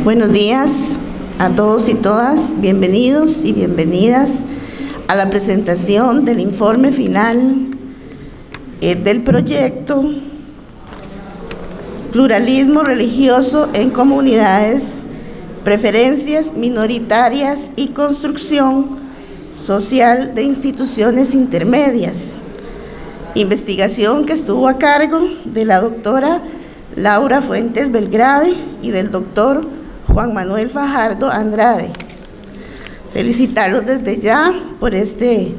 Buenos días a todos y todas, bienvenidos y bienvenidas a la presentación del informe final del proyecto Pluralismo religioso en comunidades, preferencias minoritarias y construcción social de instituciones intermedias. Investigación que estuvo a cargo de la doctora Laura Fuentes Belgrave y del doctor Juan Manuel Fajardo Andrade. Felicitarlos desde ya por este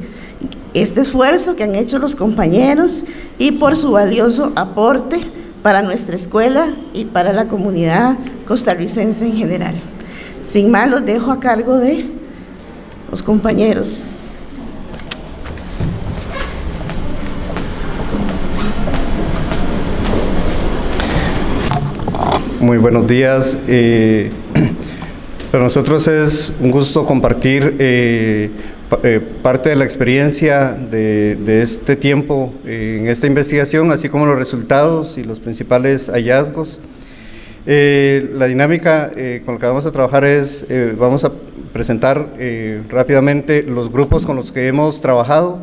esfuerzo que han hecho los compañeros y por su valioso aporte para nuestra escuela y para la comunidad costarricense en general. Sin más, los dejo a cargo de los compañeros. Muy buenos días. Para nosotros es un gusto compartir parte de la experiencia de este tiempo en esta investigación, así como los resultados y los principales hallazgos. La dinámica con la que vamos a trabajar es, vamos a presentar rápidamente los grupos con los que hemos trabajado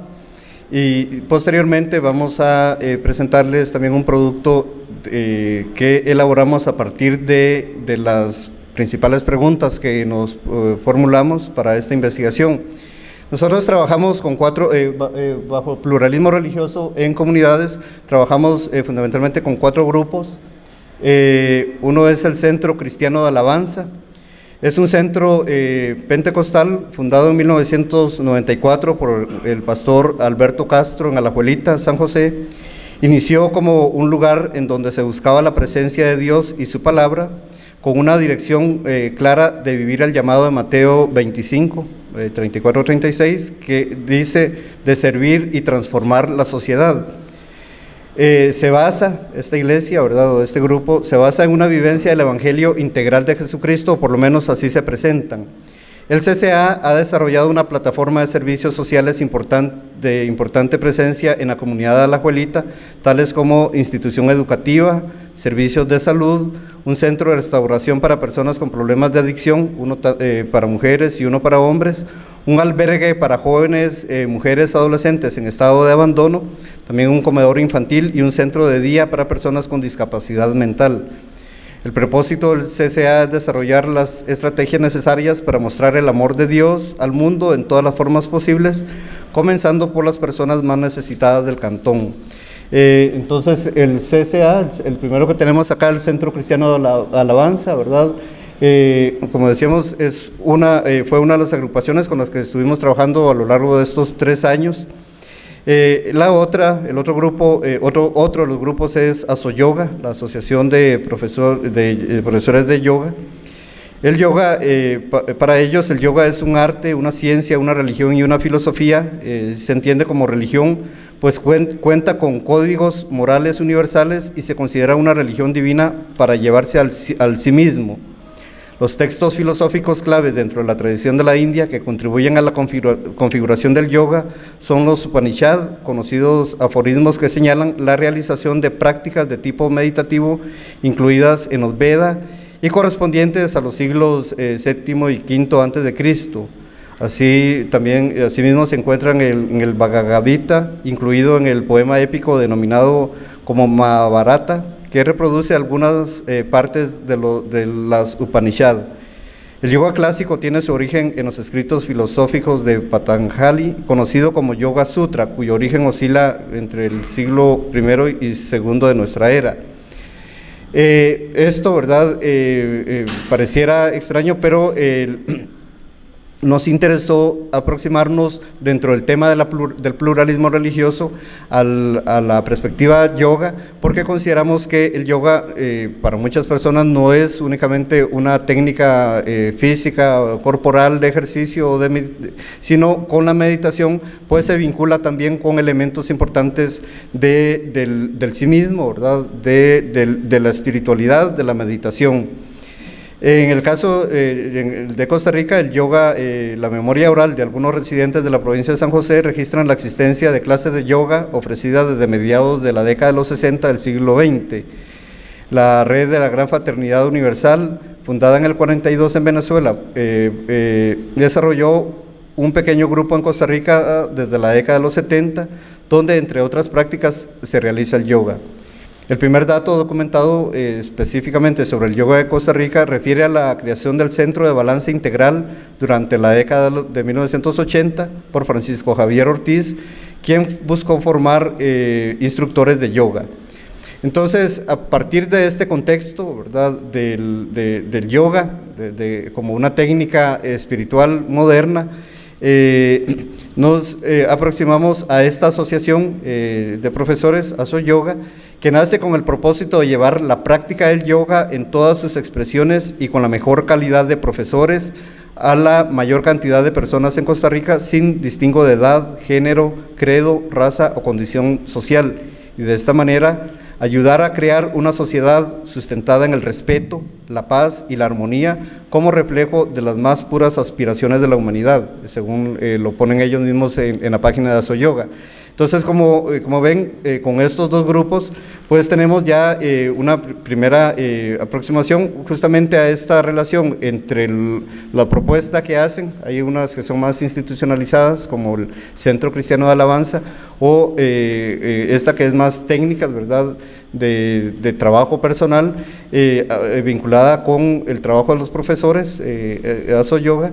y posteriormente vamos a presentarles también un producto que elaboramos a partir de las principales preguntas que nos formulamos para esta investigación. Nosotros trabajamos con bajo pluralismo religioso en comunidades, trabajamos fundamentalmente con 4 grupos. Uno es el Centro Cristiano de Alabanza. Es un centro pentecostal fundado en 1994 por el pastor Alberto Castro en Alajuelita, San José. Inició como un lugar en donde se buscaba la presencia de Dios y su palabra, con una dirección clara de vivir el llamado de Mateo 25, 34-36, que dice de servir y transformar la sociedad. Se basa, esta iglesia, ¿verdad?, o este grupo, se basa en una vivencia del Evangelio integral de Jesucristo, o por lo menos así se presentan. El CCA ha desarrollado una plataforma de servicios sociales de importante presencia en la comunidad de Alajuelita, tales como institución educativa, servicios de salud, un centro de restauración para personas con problemas de adicción, uno para mujeres y uno para hombres, un albergue para jóvenes, mujeres, adolescentes en estado de abandono, también un comedor infantil y un centro de día para personas con discapacidad mental. El propósito del CCA es desarrollar las estrategias necesarias para mostrar el amor de Dios al mundo en todas las formas posibles, comenzando por las personas más necesitadas del cantón. Entonces, el CCA, el primero que tenemos acá, el Centro Cristiano de Alabanza, ¿verdad? Como decíamos, fue una de las agrupaciones con las que estuvimos trabajando a lo largo de estos 3 años. El otro grupo, otro de los grupos es ASOYoga, la Asociación de Profesores de Yoga. El yoga, para ellos el yoga es un arte, una ciencia, una religión y una filosofía. Se entiende como religión, pues cuenta con códigos morales universales y se considera una religión divina para llevarse al sí mismo. Los textos filosóficos claves dentro de la tradición de la India que contribuyen a la configuración del yoga son los Upanishad, conocidos aforismos que señalan la realización de prácticas de tipo meditativo incluidas en los Vedas y correspondientes a los siglos VII y V antes de Cristo. Asimismo se encuentran en el Bhagavad Gita, incluido en el poema épico denominado como Mahabharata, que reproduce algunas partes de las Upanishad. El yoga clásico tiene su origen en los escritos filosóficos de Patanjali, conocido como Yoga Sutra, cuyo origen oscila entre el siglo I y II de nuestra era. Esto, ¿verdad?, pareciera extraño, pero nos interesó aproximarnos dentro del tema del pluralismo religioso a la perspectiva yoga, porque consideramos que el yoga para muchas personas no es únicamente una técnica física, corporal de ejercicio, sino con la meditación pues se vincula también con elementos importantes del sí mismo, ¿verdad?, de la espiritualidad, de la meditación. En el caso de Costa Rica, el yoga, la memoria oral de algunos residentes de la provincia de San José registran la existencia de clases de yoga ofrecidas desde mediados de la década de los 60 del siglo XX. La red de la Gran Fraternidad Universal fundada en el 42 en Venezuela, desarrolló un pequeño grupo en Costa Rica desde la década de los 70, donde entre otras prácticas se realiza el yoga. El primer dato documentado específicamente sobre el yoga de Costa Rica refiere a la creación del Centro de Balance Integral durante la década de 1980 por Francisco Javier Ortiz, quien buscó formar instructores de yoga. Entonces, a partir de este contexto, ¿verdad?, del yoga, como una técnica espiritual moderna, nos aproximamos a esta asociación de profesores, ASOYoga, que nace con el propósito de llevar la práctica del yoga en todas sus expresiones y con la mejor calidad de profesores a la mayor cantidad de personas en Costa Rica, sin distingo de edad, género, credo, raza o condición social, y de esta manera ayudar a crear una sociedad sustentada en el respeto, la paz y la armonía como reflejo de las más puras aspiraciones de la humanidad, según lo ponen ellos mismos en la página de ASOYoga. Entonces, como ven, con estos dos grupos, pues tenemos ya una primera aproximación justamente a esta relación entre la propuesta que hacen. Hay unas que son más institucionalizadas, como el Centro Cristiano de Alabanza, o esta que es más técnica, ¿verdad?, de trabajo personal, vinculada con el trabajo de los profesores, ASOYoga,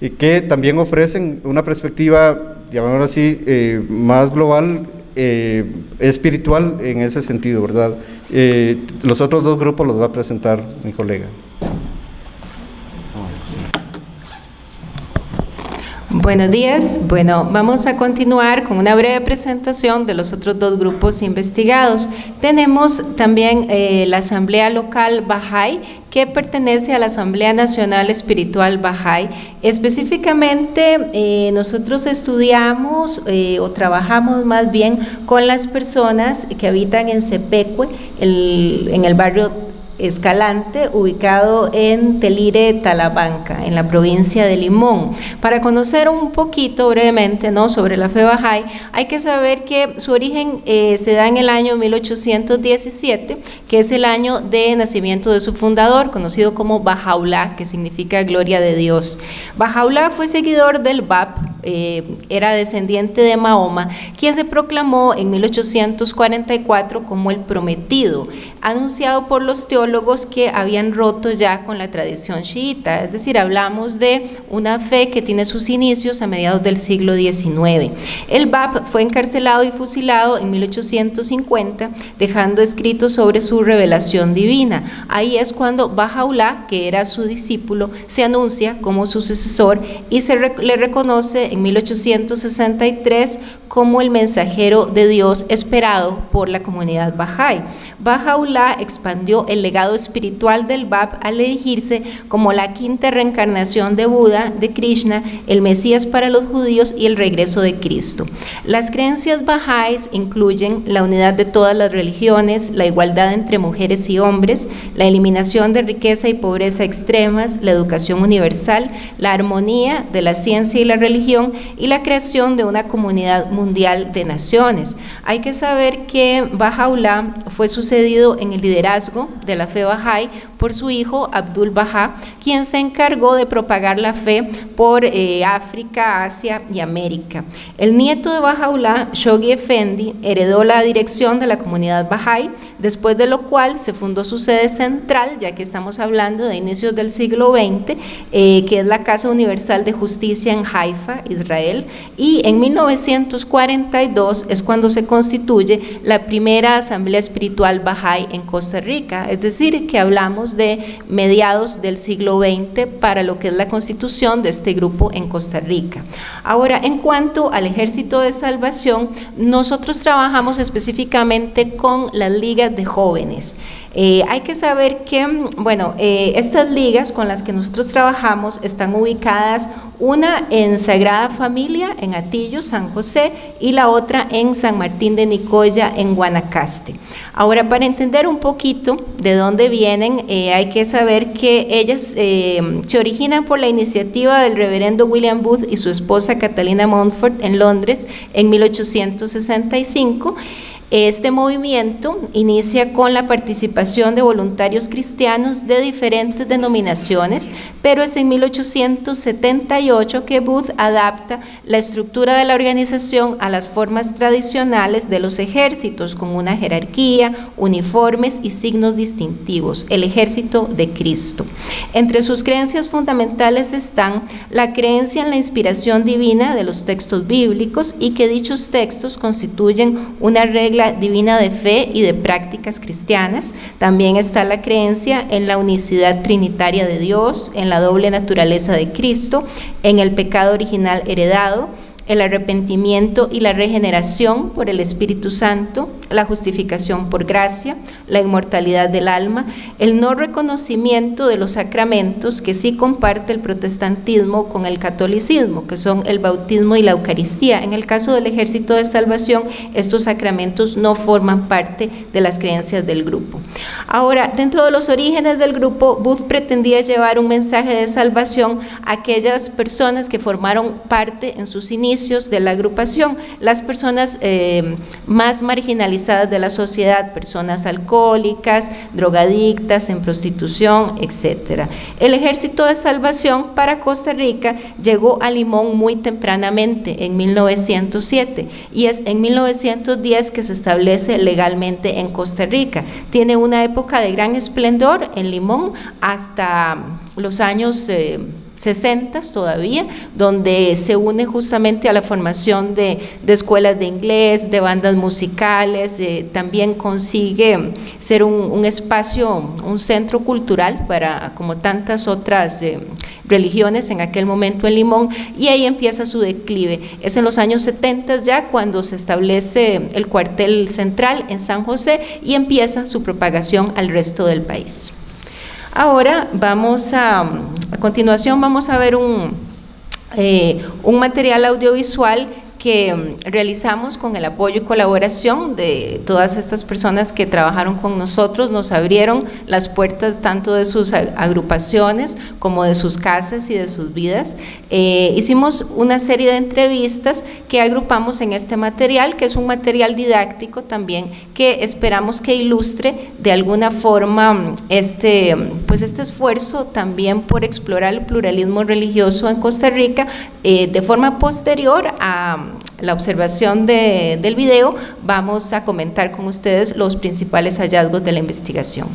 y que también ofrecen una perspectiva, llamémoslo así, más global, espiritual en ese sentido, ¿verdad? Los otros dos grupos los va a presentar mi colega. Buenos días. Bueno, vamos a continuar con una breve presentación de los otros dos grupos investigados. Tenemos también la Asamblea Local Bahá'í, que pertenece a la Asamblea Nacional Espiritual Bahá'í. Específicamente, nosotros estudiamos o trabajamos más bien con las personas que habitan en Cepecue, en el barrio Escalante, ubicado en Telire, Talamanca, en la provincia de Limón. Para conocer un poquito brevemente, ¿no?, sobre la fe Bahá'í, hay que saber que su origen se da en el año 1817, que es el año de nacimiento de su fundador, conocido como Baha'u'lláh, que significa gloria de Dios. Baha'u'lláh fue seguidor del Bab, era descendiente de Mahoma, quien se proclamó en 1844 como el prometido, anunciado por los teólogos que habían roto ya con la tradición chiita, es decir, hablamos de una fe que tiene sus inicios a mediados del siglo XIX. El Bab fue encarcelado y fusilado en 1850, dejando escrito sobre su revelación divina. Ahí es cuando Baha'u'lláh, que era su discípulo, se anuncia como su sucesor y le reconoce en 1863 como el mensajero de Dios esperado por la comunidad Bahá'í. Baha'u'lláh expandió el legado espiritual del Bab al elegirse como la quinta reencarnación de Buda, de Krishna, el Mesías para los judíos y el regreso de Cristo. Las creencias bahá'ís incluyen la unidad de todas las religiones, la igualdad entre mujeres y hombres, la eliminación de riqueza y pobreza extremas, la educación universal, la armonía de la ciencia y la religión y la creación de una comunidad mundial de naciones. Hay que saber que Baha'u'lláh fue sucedido en el liderazgo de la fe Bahá'í por su hijo Abdul Bahá, quien se encargó de propagar la fe por África, Asia y América. El nieto de Baha'u'lláh, Shoghi Effendi, heredó la dirección de la comunidad Bahá'í, después de lo cual se fundó su sede central, ya que estamos hablando de inicios del siglo XX, que es la Casa Universal de Justicia en Haifa, Israel, y en 1942 es cuando se constituye la primera asamblea espiritual Bahá'í en Costa Rica, es decir, que hablamos de mediados del siglo XX para lo que es la constitución de este grupo en Costa Rica. Ahora, en cuanto al Ejército de Salvación, nosotros trabajamos específicamente con las ligas de jóvenes. Hay que saber que, bueno, estas ligas con las que nosotros trabajamos están ubicadas, una en Sagrada Familia, en Atillo, San José, y la otra en San Martín de Nicoya, en Guanacaste. Ahora, para entender un poquito de dónde vienen, hay que saber que ellas se originan por la iniciativa del reverendo William Booth y su esposa Catalina Montfort en Londres en 1865. Este movimiento inicia con la participación de voluntarios cristianos de diferentes denominaciones, pero es en 1878 que Booth adapta la estructura de la organización a las formas tradicionales de los ejércitos, con una jerarquía, uniformes y signos distintivos, el Ejército de Cristo. Entre sus creencias fundamentales están la creencia en la inspiración divina de los textos bíblicos y que dichos textos constituyen una regla divina de fe y de prácticas cristianas. También está la creencia en la unicidad trinitaria de Dios, en la doble naturaleza de Cristo, en el pecado original heredado, el arrepentimiento y la regeneración por el Espíritu Santo, la justificación por gracia, la inmortalidad del alma, el no reconocimiento de los sacramentos que sí comparte el protestantismo con el catolicismo, que son el bautismo y la Eucaristía. En el caso del Ejército de Salvación, estos sacramentos no forman parte de las creencias del grupo. Ahora, dentro de los orígenes del grupo, Booth pretendía llevar un mensaje de salvación a aquellas personas que formaron parte en sus inicios de la agrupación, las personas más marginalizadas de la sociedad, personas alcohólicas, drogadictas, en prostitución, etc. El Ejército de Salvación para Costa Rica llegó a Limón muy tempranamente, en 1907, y es en 1910 que se establece legalmente en Costa Rica. Tiene una época de gran esplendor en Limón hasta los años 60 todavía, donde se une justamente a la formación de escuelas de inglés, de bandas musicales, también consigue ser un espacio, un centro cultural para, como tantas otras religiones en aquel momento en Limón, y ahí empieza su declive. Es en los años 70 ya cuando se establece el cuartel central en San José y empieza su propagación al resto del país. Ahora a continuación vamos a ver un material audiovisual que realizamos con el apoyo y colaboración de todas estas personas que trabajaron con nosotros, nos abrieron las puertas tanto de sus agrupaciones como de sus casas y de sus vidas. Hicimos una serie de entrevistas que agrupamos en este material, que es un material didáctico también, que esperamos que ilustre de alguna forma este esfuerzo también por explorar el pluralismo religioso en Costa Rica. De forma posterior a la observación del video, vamos a comentar con ustedes los principales hallazgos de la investigación.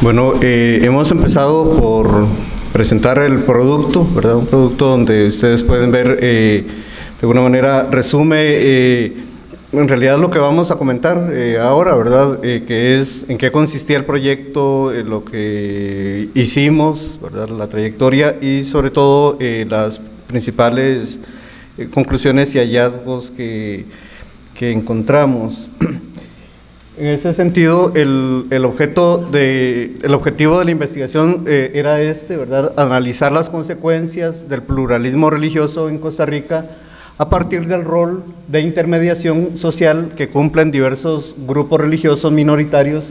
Bueno, hemos empezado por presentar el producto, ¿verdad? Un producto donde ustedes pueden ver, de alguna manera, resume en realidad lo que vamos a comentar ahora, ¿verdad? Que es en qué consistía el proyecto, lo que hicimos, ¿verdad? La trayectoria y sobre todo las principales conclusiones y hallazgos que encontramos. En ese sentido, el objetivo de la investigación era ¿verdad? Analizar las consecuencias del pluralismo religioso en Costa Rica a partir del rol de intermediación social que cumplen diversos grupos religiosos minoritarios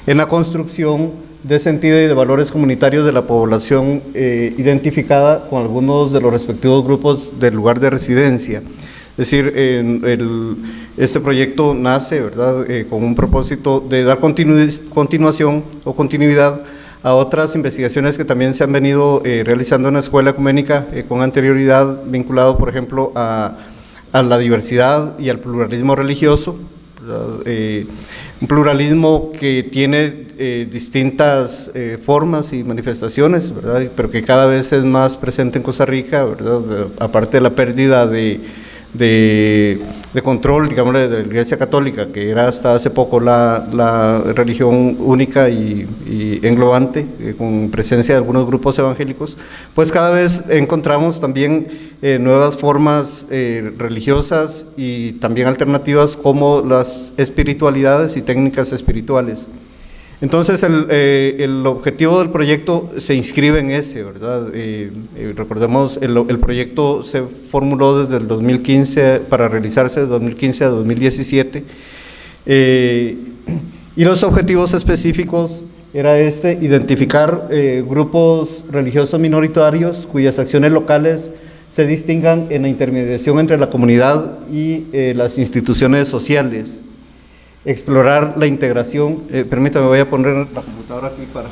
en la construcción de sentido y de valores comunitarios de la población identificada con algunos de los respectivos grupos del lugar de residencia. Es decir, este proyecto nace, ¿verdad?, con un propósito de dar continuación o continuidad a otras investigaciones que también se han venido realizando en la escuela ecuménica con anterioridad, vinculado, por ejemplo, a la diversidad y al pluralismo religioso, un pluralismo que tiene distintas formas y manifestaciones, ¿verdad?, pero que cada vez es más presente en Costa Rica, ¿verdad?, aparte de la pérdida de control, digamos, de la Iglesia Católica, que era hasta hace poco la religión única y englobante, con presencia de algunos grupos evangélicos, pues cada vez encontramos también nuevas formas religiosas y también alternativas como las espiritualidades y técnicas espirituales. Entonces, el objetivo del proyecto se inscribe en ese, ¿verdad? Recordemos, el proyecto se formuló desde el 2015 para realizarse de 2015 a 2017, y los objetivos específicos era identificar grupos religiosos minoritarios cuyas acciones locales se distingan en la intermediación entre la comunidad y las instituciones sociales. Explorar la integración, permítame, voy a poner la computadora aquí para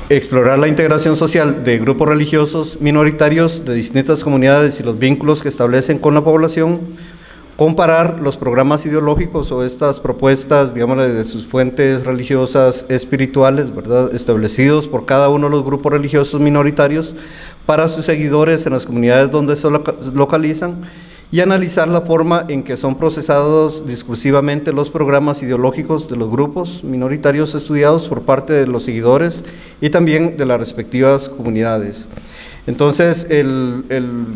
explorar la integración social de grupos religiosos minoritarios de distintas comunidades y los vínculos que establecen con la población, comparar los programas ideológicos o estas propuestas, digamos, de sus fuentes religiosas espirituales, ¿verdad?, establecidos por cada uno de los grupos religiosos minoritarios para sus seguidores en las comunidades donde se localizan, y analizar la forma en que son procesados discursivamente los programas ideológicos de los grupos minoritarios estudiados por parte de los seguidores y también de las respectivas comunidades. Entonces, el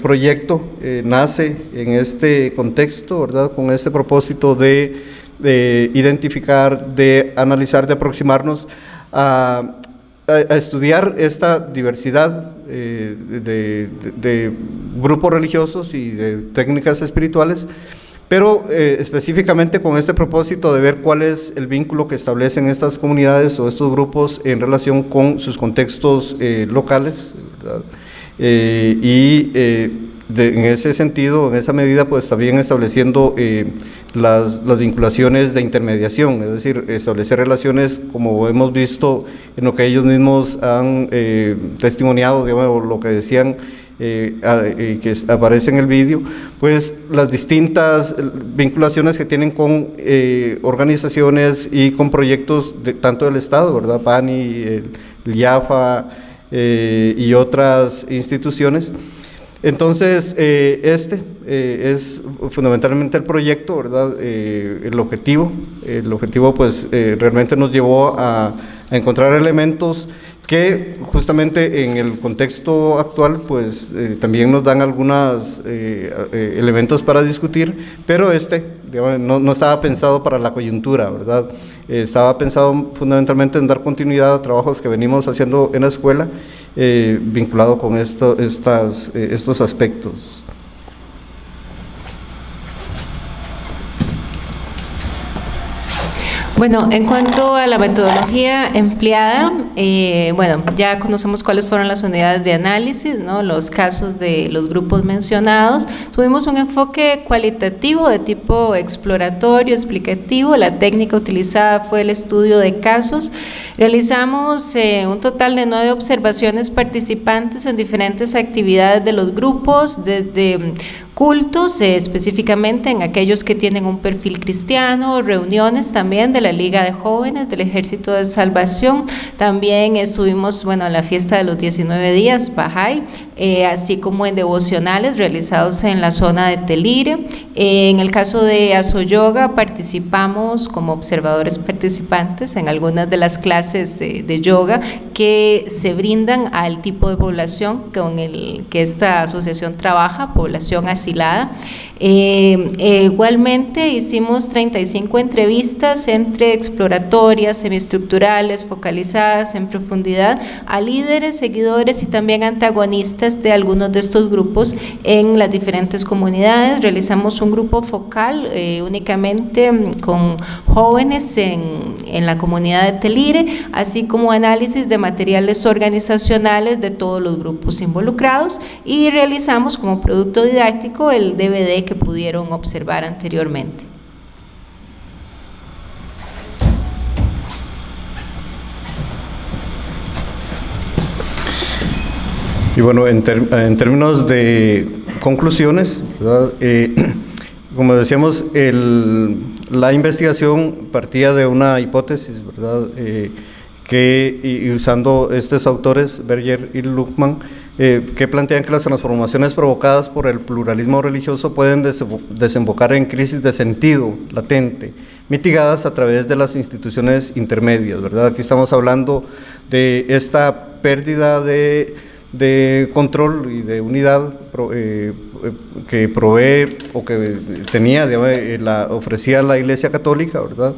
proyecto nace en este contexto, ¿verdad?, con ese propósito de identificar, de analizar, de aproximarnos a estudiar esta diversidad de grupos religiosos y de técnicas espirituales, pero específicamente con este propósito de ver cuál es el vínculo que establecen estas comunidades o estos grupos en relación con sus contextos locales, ¿verdad? En ese sentido, en esa medida, pues también estableciendo las vinculaciones de intermediación, es decir, establecer relaciones, como hemos visto en lo que ellos mismos han testimoniado, digamos, lo que decían, que aparece en el vídeo, pues las distintas vinculaciones que tienen con organizaciones y con proyectos tanto del Estado, ¿verdad?, PANI, el IAFA y otras instituciones. Entonces, es fundamentalmente el proyecto, ¿verdad?, el objetivo pues realmente nos llevó a encontrar elementos que justamente en el contexto actual pues también nos dan algunos elementos para discutir, pero digamos, no estaba pensado para la coyuntura, ¿verdad? Estaba pensado fundamentalmente en dar continuidad a trabajos que venimos haciendo en la escuela, vinculado con estos aspectos. Bueno, en cuanto a la metodología empleada, bueno, ya conocemos cuáles fueron las unidades de análisis, ¿no?, los casos de los grupos mencionados. Tuvimos un enfoque cualitativo de tipo exploratorio, explicativo. La técnica utilizada fue el estudio de casos. Realizamos un total de 9 observaciones participantes en diferentes actividades de los grupos, desde cultos, específicamente en aquellos que tienen un perfil cristiano, reuniones también de la Liga de Jóvenes del Ejército de Salvación. También estuvimos, bueno, en la fiesta de los 19 días, Bahá'í, así como en devocionales realizados en la zona de Telire. En el caso de Asoyoga participamos como observadores participantes en algunas de las clases de yoga que se brindan al tipo de población con el que esta asociación trabaja, población asilada. Igualmente hicimos 35 entrevistas entre exploratorias, semiestructurales, focalizadas en profundidad a líderes, seguidores y también antagonistas de algunos de estos grupos en las diferentes comunidades. Realizamos un grupo focal únicamente con jóvenes en la comunidad de Telire, así como análisis de materiales organizacionales de todos los grupos involucrados, y realizamos como producto didáctico el DVD que pudieron observar anteriormente. Y bueno, en términos de conclusiones, ¿verdad? Como decíamos, la investigación partía de una hipótesis, ¿verdad? Y usando estos autores, Berger y Luckmann, que plantean que las transformaciones provocadas por el pluralismo religioso pueden desembocar en crisis de sentido latente, mitigadas a través de las instituciones intermedias, ¿verdad? Aquí estamos hablando de esta pérdida de control y de unidad que provee o que tenía, digamos, ofrecía la Iglesia Católica, ¿verdad?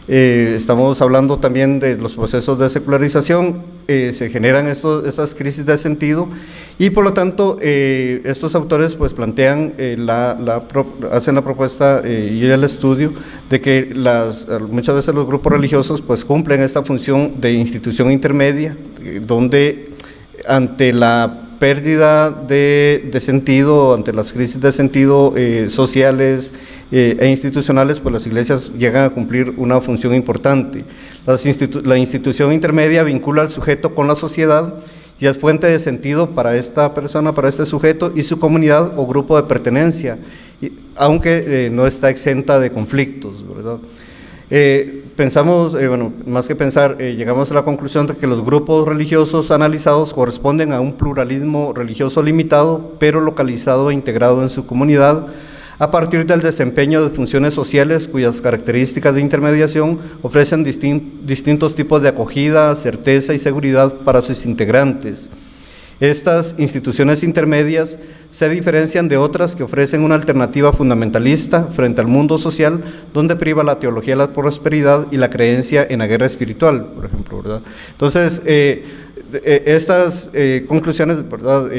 Estamos hablando también de los procesos de secularización, se generan estas crisis de sentido, y por lo tanto estos autores pues plantean, hacen la propuesta y el estudio de que muchas veces los grupos religiosos pues cumplen esta función de institución intermedia, donde ante la pérdida de sentido, ante las crisis de sentido sociales e institucionales, pues las iglesias llegan a cumplir una función importante. La institución intermedia vincula al sujeto con la sociedad y es fuente de sentido para esta persona, para este sujeto y su comunidad o grupo de pertenencia, aunque no está exenta de conflictos, ¿verdad? Pensamos, bueno, más que pensar, llegamos a la conclusión de que los grupos religiosos analizados corresponden a un pluralismo religioso limitado, pero localizado e integrado en su comunidad, a partir del desempeño de funciones sociales cuyas características de intermediación ofrecen distintos tipos de acogida, certeza y seguridad para sus integrantes. Estas instituciones intermedias se diferencian de otras que ofrecen una alternativa fundamentalista frente al mundo social, donde priva la teología de la prosperidad y la creencia en la guerra espiritual, por ejemplo, ¿verdad? Entonces, estas conclusiones, ¿verdad?,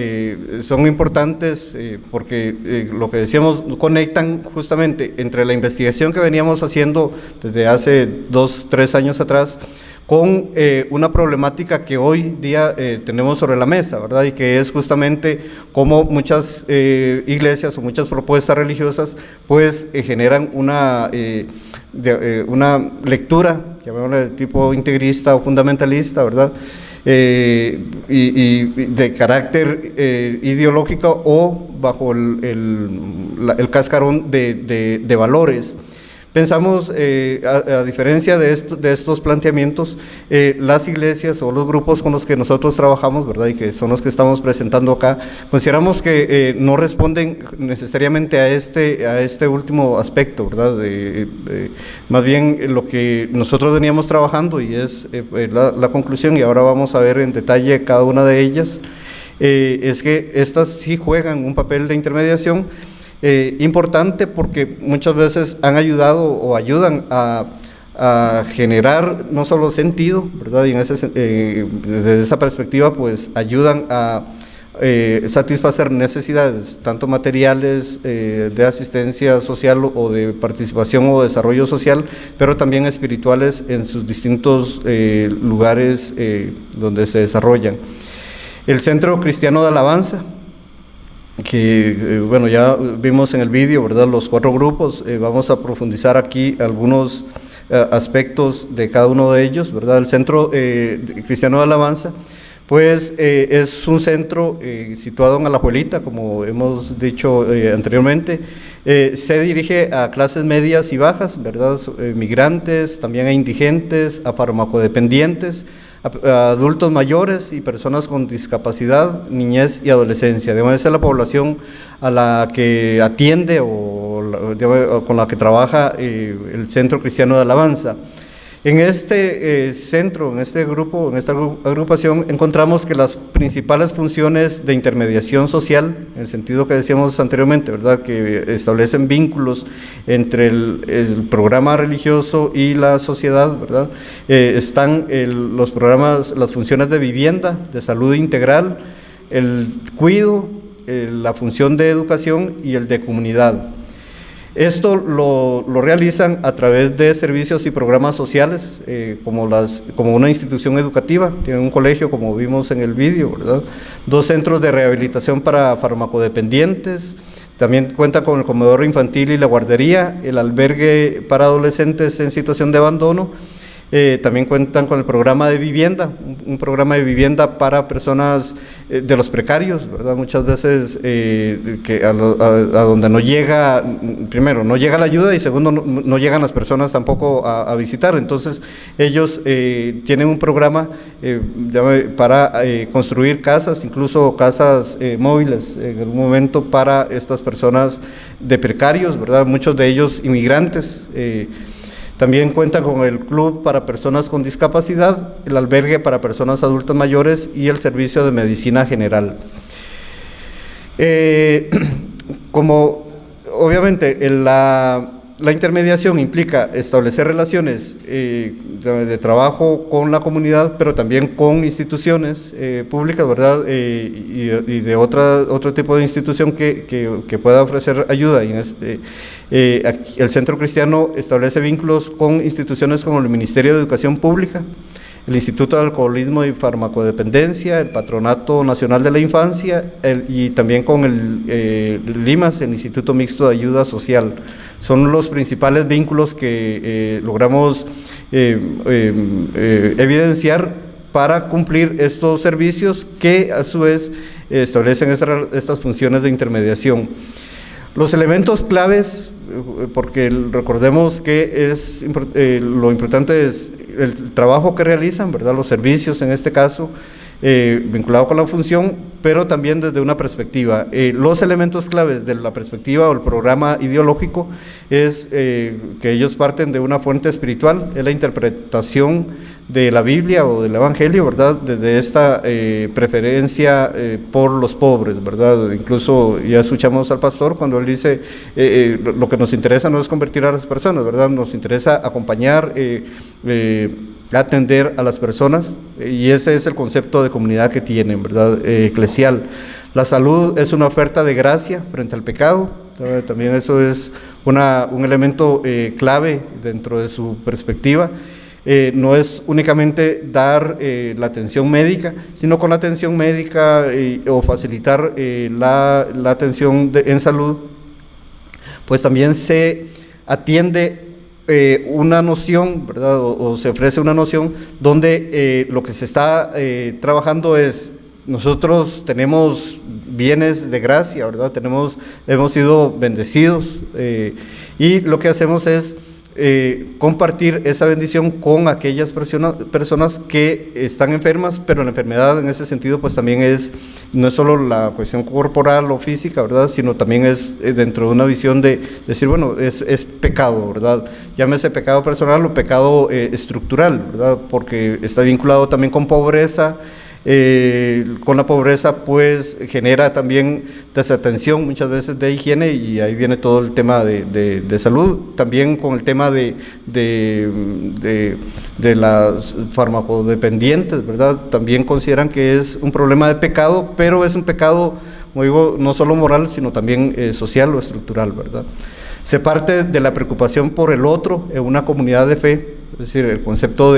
son importantes porque lo que decíamos, conectan justamente entre la investigación que veníamos haciendo desde hace 2-3 años atrás, con una problemática que hoy día tenemos sobre la mesa, ¿verdad? Y que es justamente cómo muchas iglesias o muchas propuestas religiosas pues generan una lectura, llamémosle de tipo integrista o fundamentalista, ¿verdad? Y de carácter ideológico o bajo el cascarón de valores. Pensamos, a diferencia de estos planteamientos, las iglesias o los grupos con los que nosotros trabajamos, ¿verdad?, y que son los que estamos presentando acá, consideramos que no responden necesariamente a este último aspecto, ¿verdad? Más bien lo que nosotros veníamos trabajando, y es la conclusión, y ahora vamos a ver en detalle cada una de ellas, es que estas sí juegan un papel de intermediación importante, porque muchas veces han ayudado o ayudan a generar no solo sentido, ¿verdad? Y desde esa perspectiva pues ayudan a satisfacer necesidades tanto materiales, de asistencia social o de participación o desarrollo social, pero también espirituales en sus distintos lugares donde se desarrollan. El Centro Cristiano de Alabanza, que bueno, ya vimos en el vídeo, ¿verdad?, los 4 grupos, vamos a profundizar aquí algunos aspectos de cada uno de ellos, ¿verdad? El Centro Cristiano de Alabanza, pues es un centro situado en Alajuelita, como hemos dicho anteriormente. Se dirige a clases medias y bajas, ¿verdad?, migrantes, también a indigentes, a farmacodependientes, a adultos mayores y personas con discapacidad, niñez y adolescencia. Esa es la población a la que atiende o con la que trabaja el Centro Cristiano de Alabanza. En este centro, en este grupo, en esta agrupación, encontramos que las principales funciones de intermediación social, en el sentido que decíamos anteriormente, ¿verdad?, que establecen vínculos entre el programa religioso y la sociedad, ¿verdad?, están los programas, las funciones de vivienda, de salud integral, el cuidado, la función de educación y el de comunidad. Esto lo realizan a través de servicios y programas sociales, como una institución educativa, tienen un colegio como vimos en el vídeo, ¿verdad? 2 centros de rehabilitación para farmacodependientes, también cuenta con el comedor infantil y la guardería, el albergue para adolescentes en situación de abandono. También cuentan con el programa de vivienda, un programa de vivienda para personas de los precarios, ¿verdad? Muchas veces a donde no llega, primero, no llega la ayuda y segundo, no llegan las personas tampoco a visitar. Entonces, ellos tienen un programa para construir casas, incluso casas móviles en algún momento para estas personas de precarios, ¿verdad? Muchos de ellos inmigrantes. También cuenta con el club para personas con discapacidad, el albergue para personas adultas mayores y el servicio de medicina general. Como obviamente la intermediación implica establecer relaciones de trabajo con la comunidad, pero también con instituciones públicas, ¿verdad? Y de otro tipo de institución que pueda ofrecer ayuda. El Centro Cristiano establece vínculos con instituciones como el Ministerio de Educación Pública, el Instituto de Alcoholismo y Farmacodependencia, el Patronato Nacional de la Infancia y también con el LIMAS, el Instituto Mixto de Ayuda Social. Son los principales vínculos que logramos evidenciar para cumplir estos servicios que a su vez establecen estas funciones de intermediación. Los elementos claves, porque recordemos que lo importante es el trabajo que realizan, ¿verdad?, los servicios en este caso, vinculado con la función, pero también desde una perspectiva. Los elementos claves de la perspectiva o el programa ideológico es que ellos parten de una fuente espiritual, es la interpretación de la Biblia o del Evangelio, ¿verdad?, desde esta preferencia por los pobres, ¿verdad? Incluso ya escuchamos al pastor cuando él dice, lo que nos interesa no es convertir a las personas, ¿verdad?, nos interesa acompañar, atender a las personas, y ese es el concepto de comunidad que tienen, ¿verdad?, eclesial. La salud es una oferta de gracia frente al pecado, también eso es un elemento clave dentro de su perspectiva. No es únicamente dar la atención médica, sino con la atención médica o facilitar la atención en salud, pues también se atiende una noción, ¿verdad?, o se ofrece una noción donde lo que se está trabajando es, nosotros tenemos bienes de gracia, ¿verdad?, hemos sido bendecidos y lo que hacemos es compartir esa bendición con aquellas personas que están enfermas, pero la enfermedad en ese sentido pues también no es solo la cuestión corporal o física, ¿verdad?, sino también es dentro de una visión de decir, bueno, es pecado, ¿verdad?, llámese pecado personal o pecado estructural, ¿verdad?, porque está vinculado también con pobreza. Con la pobreza pues genera también desatención muchas veces de higiene, y ahí viene todo el tema de salud, también con el tema de las farmacodependientes, ¿verdad?, también consideran que es un problema de pecado, pero es un pecado, como digo, no solo moral, sino también social o estructural, ¿verdad? Se parte de la preocupación por el otro en una comunidad de fe. Es decir, el concepto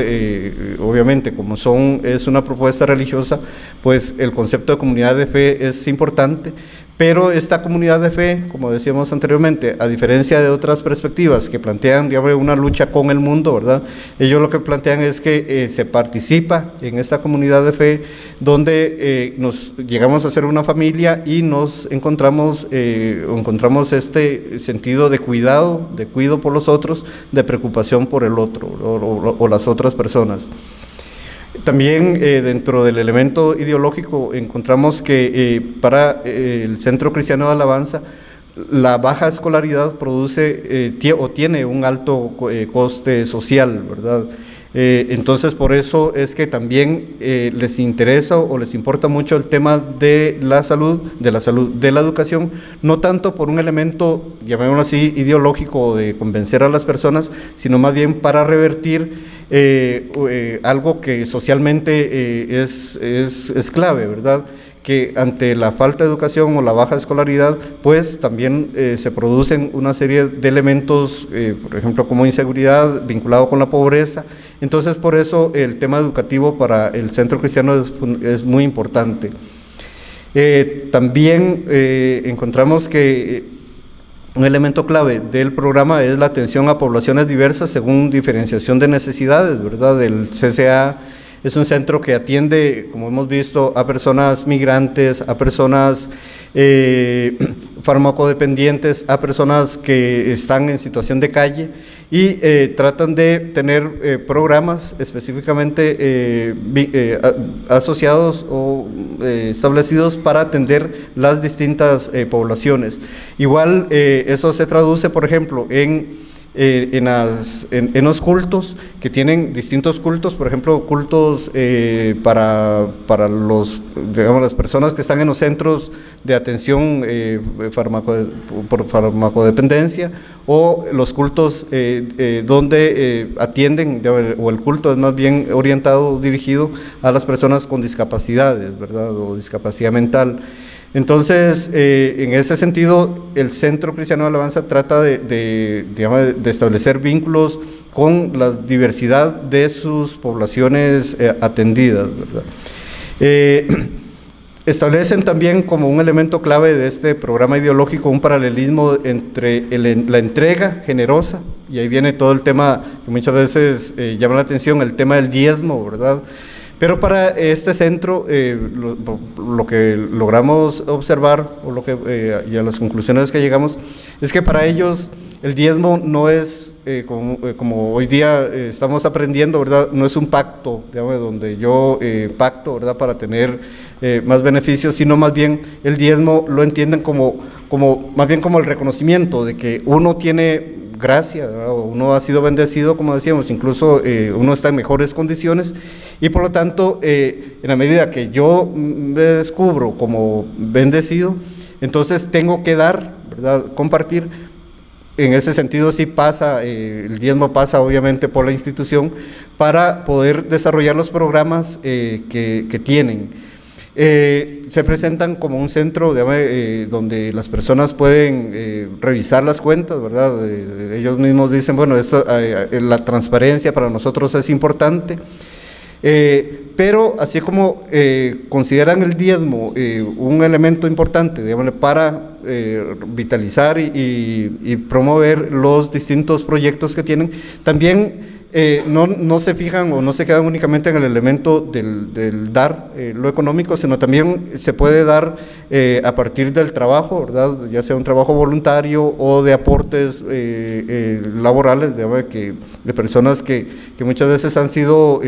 obviamente, como es una propuesta religiosa, pues el concepto de comunidad de fe es importante, pero esta comunidad de fe, como decíamos anteriormente, a diferencia de otras perspectivas que plantean, digamos, una lucha con el mundo, ¿verdad?, ellos lo que plantean es que se participa en esta comunidad de fe, donde nos llegamos a ser una familia y nos encontramos este sentido de cuidado por los otros, de preocupación por el otro o las otras personas. También dentro del elemento ideológico encontramos que para el Centro Cristiano de Alabanza la baja escolaridad produce o tiene un alto coste social, ¿verdad? Entonces por eso es que también les interesa o les importa mucho el tema de la salud, de la educación, no tanto por un elemento, llamémoslo así, ideológico de convencer a las personas, sino más bien para revertir algo que socialmente es clave, ¿verdad? Que ante la falta de educación o la baja escolaridad, pues también se producen una serie de elementos, por ejemplo, como inseguridad vinculado con la pobreza. Entonces, por eso el tema educativo para el Centro Cristiano es muy importante. También encontramos que un elemento clave del programa es la atención a poblaciones diversas según diferenciación de necesidades, ¿verdad? El CCA es un centro que atiende, como hemos visto, a personas migrantes, a personas farmacodependientes, a personas que están en situación de calle y tratan de tener programas específicamente asociados o establecidos para atender las distintas poblaciones. Igual eso se traduce, por ejemplo, en los cultos, que tienen distintos cultos, por ejemplo, cultos para digamos, las personas que están en los centros de atención por farmacodependencia, o los cultos donde atienden, o el culto es más bien orientado, dirigido a las personas con discapacidades, ¿verdad?, o discapacidad mental. Entonces, en ese sentido, el Centro Cristiano de Alabanza trata de establecer vínculos con la diversidad de sus poblaciones atendidas, ¿verdad? Establecen también como un elemento clave de este programa ideológico un paralelismo entre la entrega generosa, y ahí viene todo el tema que muchas veces llama la atención, el tema del diezmo, ¿verdad? Pero para este centro, lo que logramos observar, y a las conclusiones que llegamos, es que para ellos el diezmo no es, como hoy día estamos aprendiendo, ¿verdad?, no es un pacto, digamos, donde yo pacto, ¿verdad?, para tener más beneficios, sino más bien el diezmo lo entienden más bien como el reconocimiento de que uno tiene gracia, ¿verdad?, uno ha sido bendecido, como decíamos, incluso uno está en mejores condiciones, y por lo tanto, en la medida que yo me descubro como bendecido, entonces tengo que dar, ¿verdad?, compartir. En ese sentido sí pasa, el diezmo pasa obviamente por la institución para poder desarrollar los programas que tienen. Se presentan como un centro donde las personas pueden revisar las cuentas, ¿verdad? Ellos mismos dicen, bueno, la transparencia para nosotros es importante, pero así como consideran el diezmo un elemento importante, digamos, para vitalizar y promover los distintos proyectos que tienen, también no se fijan o no se quedan únicamente en el elemento del dar lo económico, sino también se puede dar a partir del trabajo, ¿verdad?, ya sea un trabajo voluntario o de aportes laborales, de personas que muchas veces han sido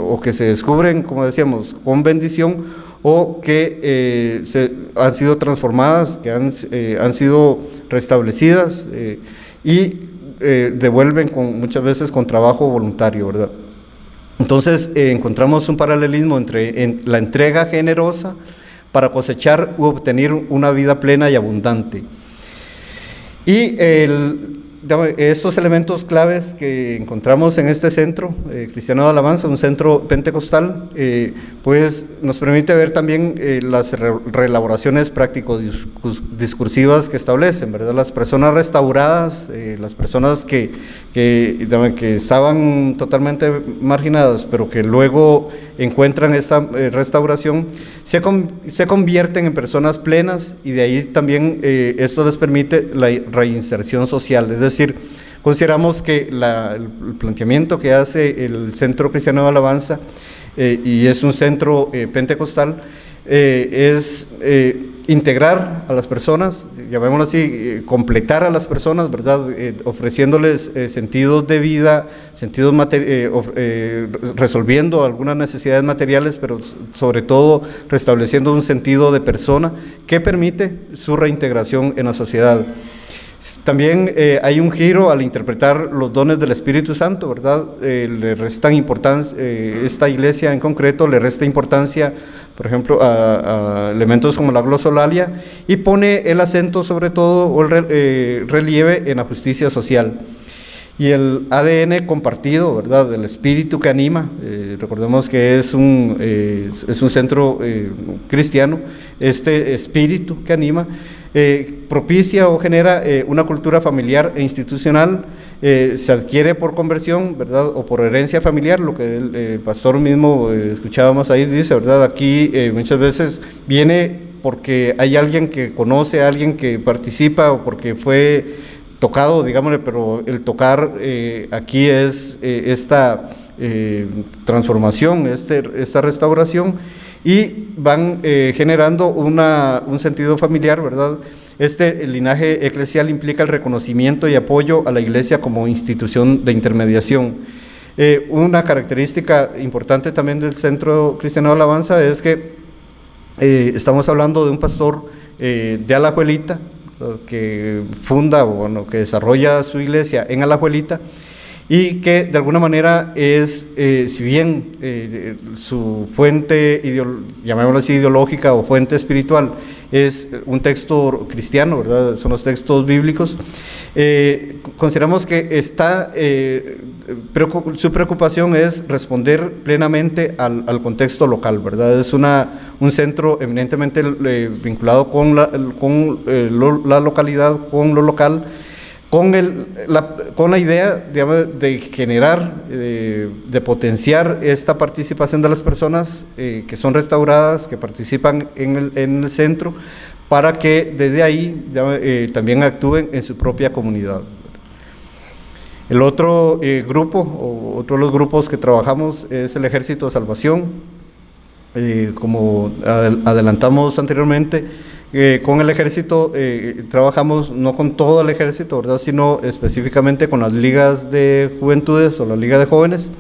o que se descubren, como decíamos, con bendición, o que han sido transformadas, que han sido restablecidas y devuelven muchas veces con trabajo voluntario, ¿verdad? Entonces encontramos un paralelismo entre la entrega generosa para cosechar u obtener una vida plena y abundante. Y estos elementos claves que encontramos en este Centro Cristiano de Alabanza, un centro pentecostal, pues nos permite ver también las reelaboraciones práctico-discursivas que establecen, ¿verdad? Las personas restauradas, las personas que estaban totalmente marginadas, pero que luego encuentran esta restauración, se convierten en personas plenas, y de ahí también esto les permite la reinserción social. Es decir, consideramos que el planteamiento que hace el Centro Cristiano de Alabanza, y es un centro pentecostal, es integrar a las personas, llamémoslo así, completar a las personas, ¿verdad? Ofreciéndoles sentidos de vida, resolviendo algunas necesidades materiales, pero sobre todo restableciendo un sentido de persona que permite su reintegración en la sociedad. También hay un giro al interpretar los dones del Espíritu Santo, ¿verdad? Le restan importancia, esta iglesia en concreto le resta importancia, por ejemplo, a elementos como la glosolalia, y pone el acento sobre todo, o el relieve en la justicia social. Y el ADN compartido, ¿verdad?, del espíritu que anima, recordemos que es un centro cristiano, este espíritu que anima, propicia o genera una cultura familiar e institucional, se adquiere por conversión, ¿verdad?, o por herencia familiar, lo que el pastor mismo escuchábamos ahí, dice, ¿verdad?, aquí muchas veces viene porque hay alguien que conoce, alguien que participa, o porque fue tocado, digámosle, pero el tocar aquí es esta transformación, esta restauración, y van generando un sentido familiar, ¿verdad? Este linaje eclesial implica el reconocimiento y apoyo a la iglesia como institución de intermediación. Una característica importante también del Centro Cristiano de Alabanza es que estamos hablando de un pastor de Alajuelita, que funda, o bueno, que desarrolla su iglesia en Alajuelita, y que de alguna manera es, si bien su fuente, llamémoslo así, ideológica o fuente espiritual es un texto cristiano, ¿verdad?, son los textos bíblicos, consideramos que está, su preocupación es responder plenamente al contexto local, ¿verdad? Es un centro eminentemente vinculado con la localidad, con lo local, con la idea, digamos, de generar, de potenciar esta participación de las personas que son restauradas, que participan en el centro, para que desde ahí también actúen en su propia comunidad. El otro grupo, o otro de los grupos que trabajamos, es el Ejército de Salvación. Como adelantamos anteriormente, con el ejército trabajamos no con todo el ejército, ¿verdad?, sino específicamente con las ligas de juventudes o la liga de jóvenes.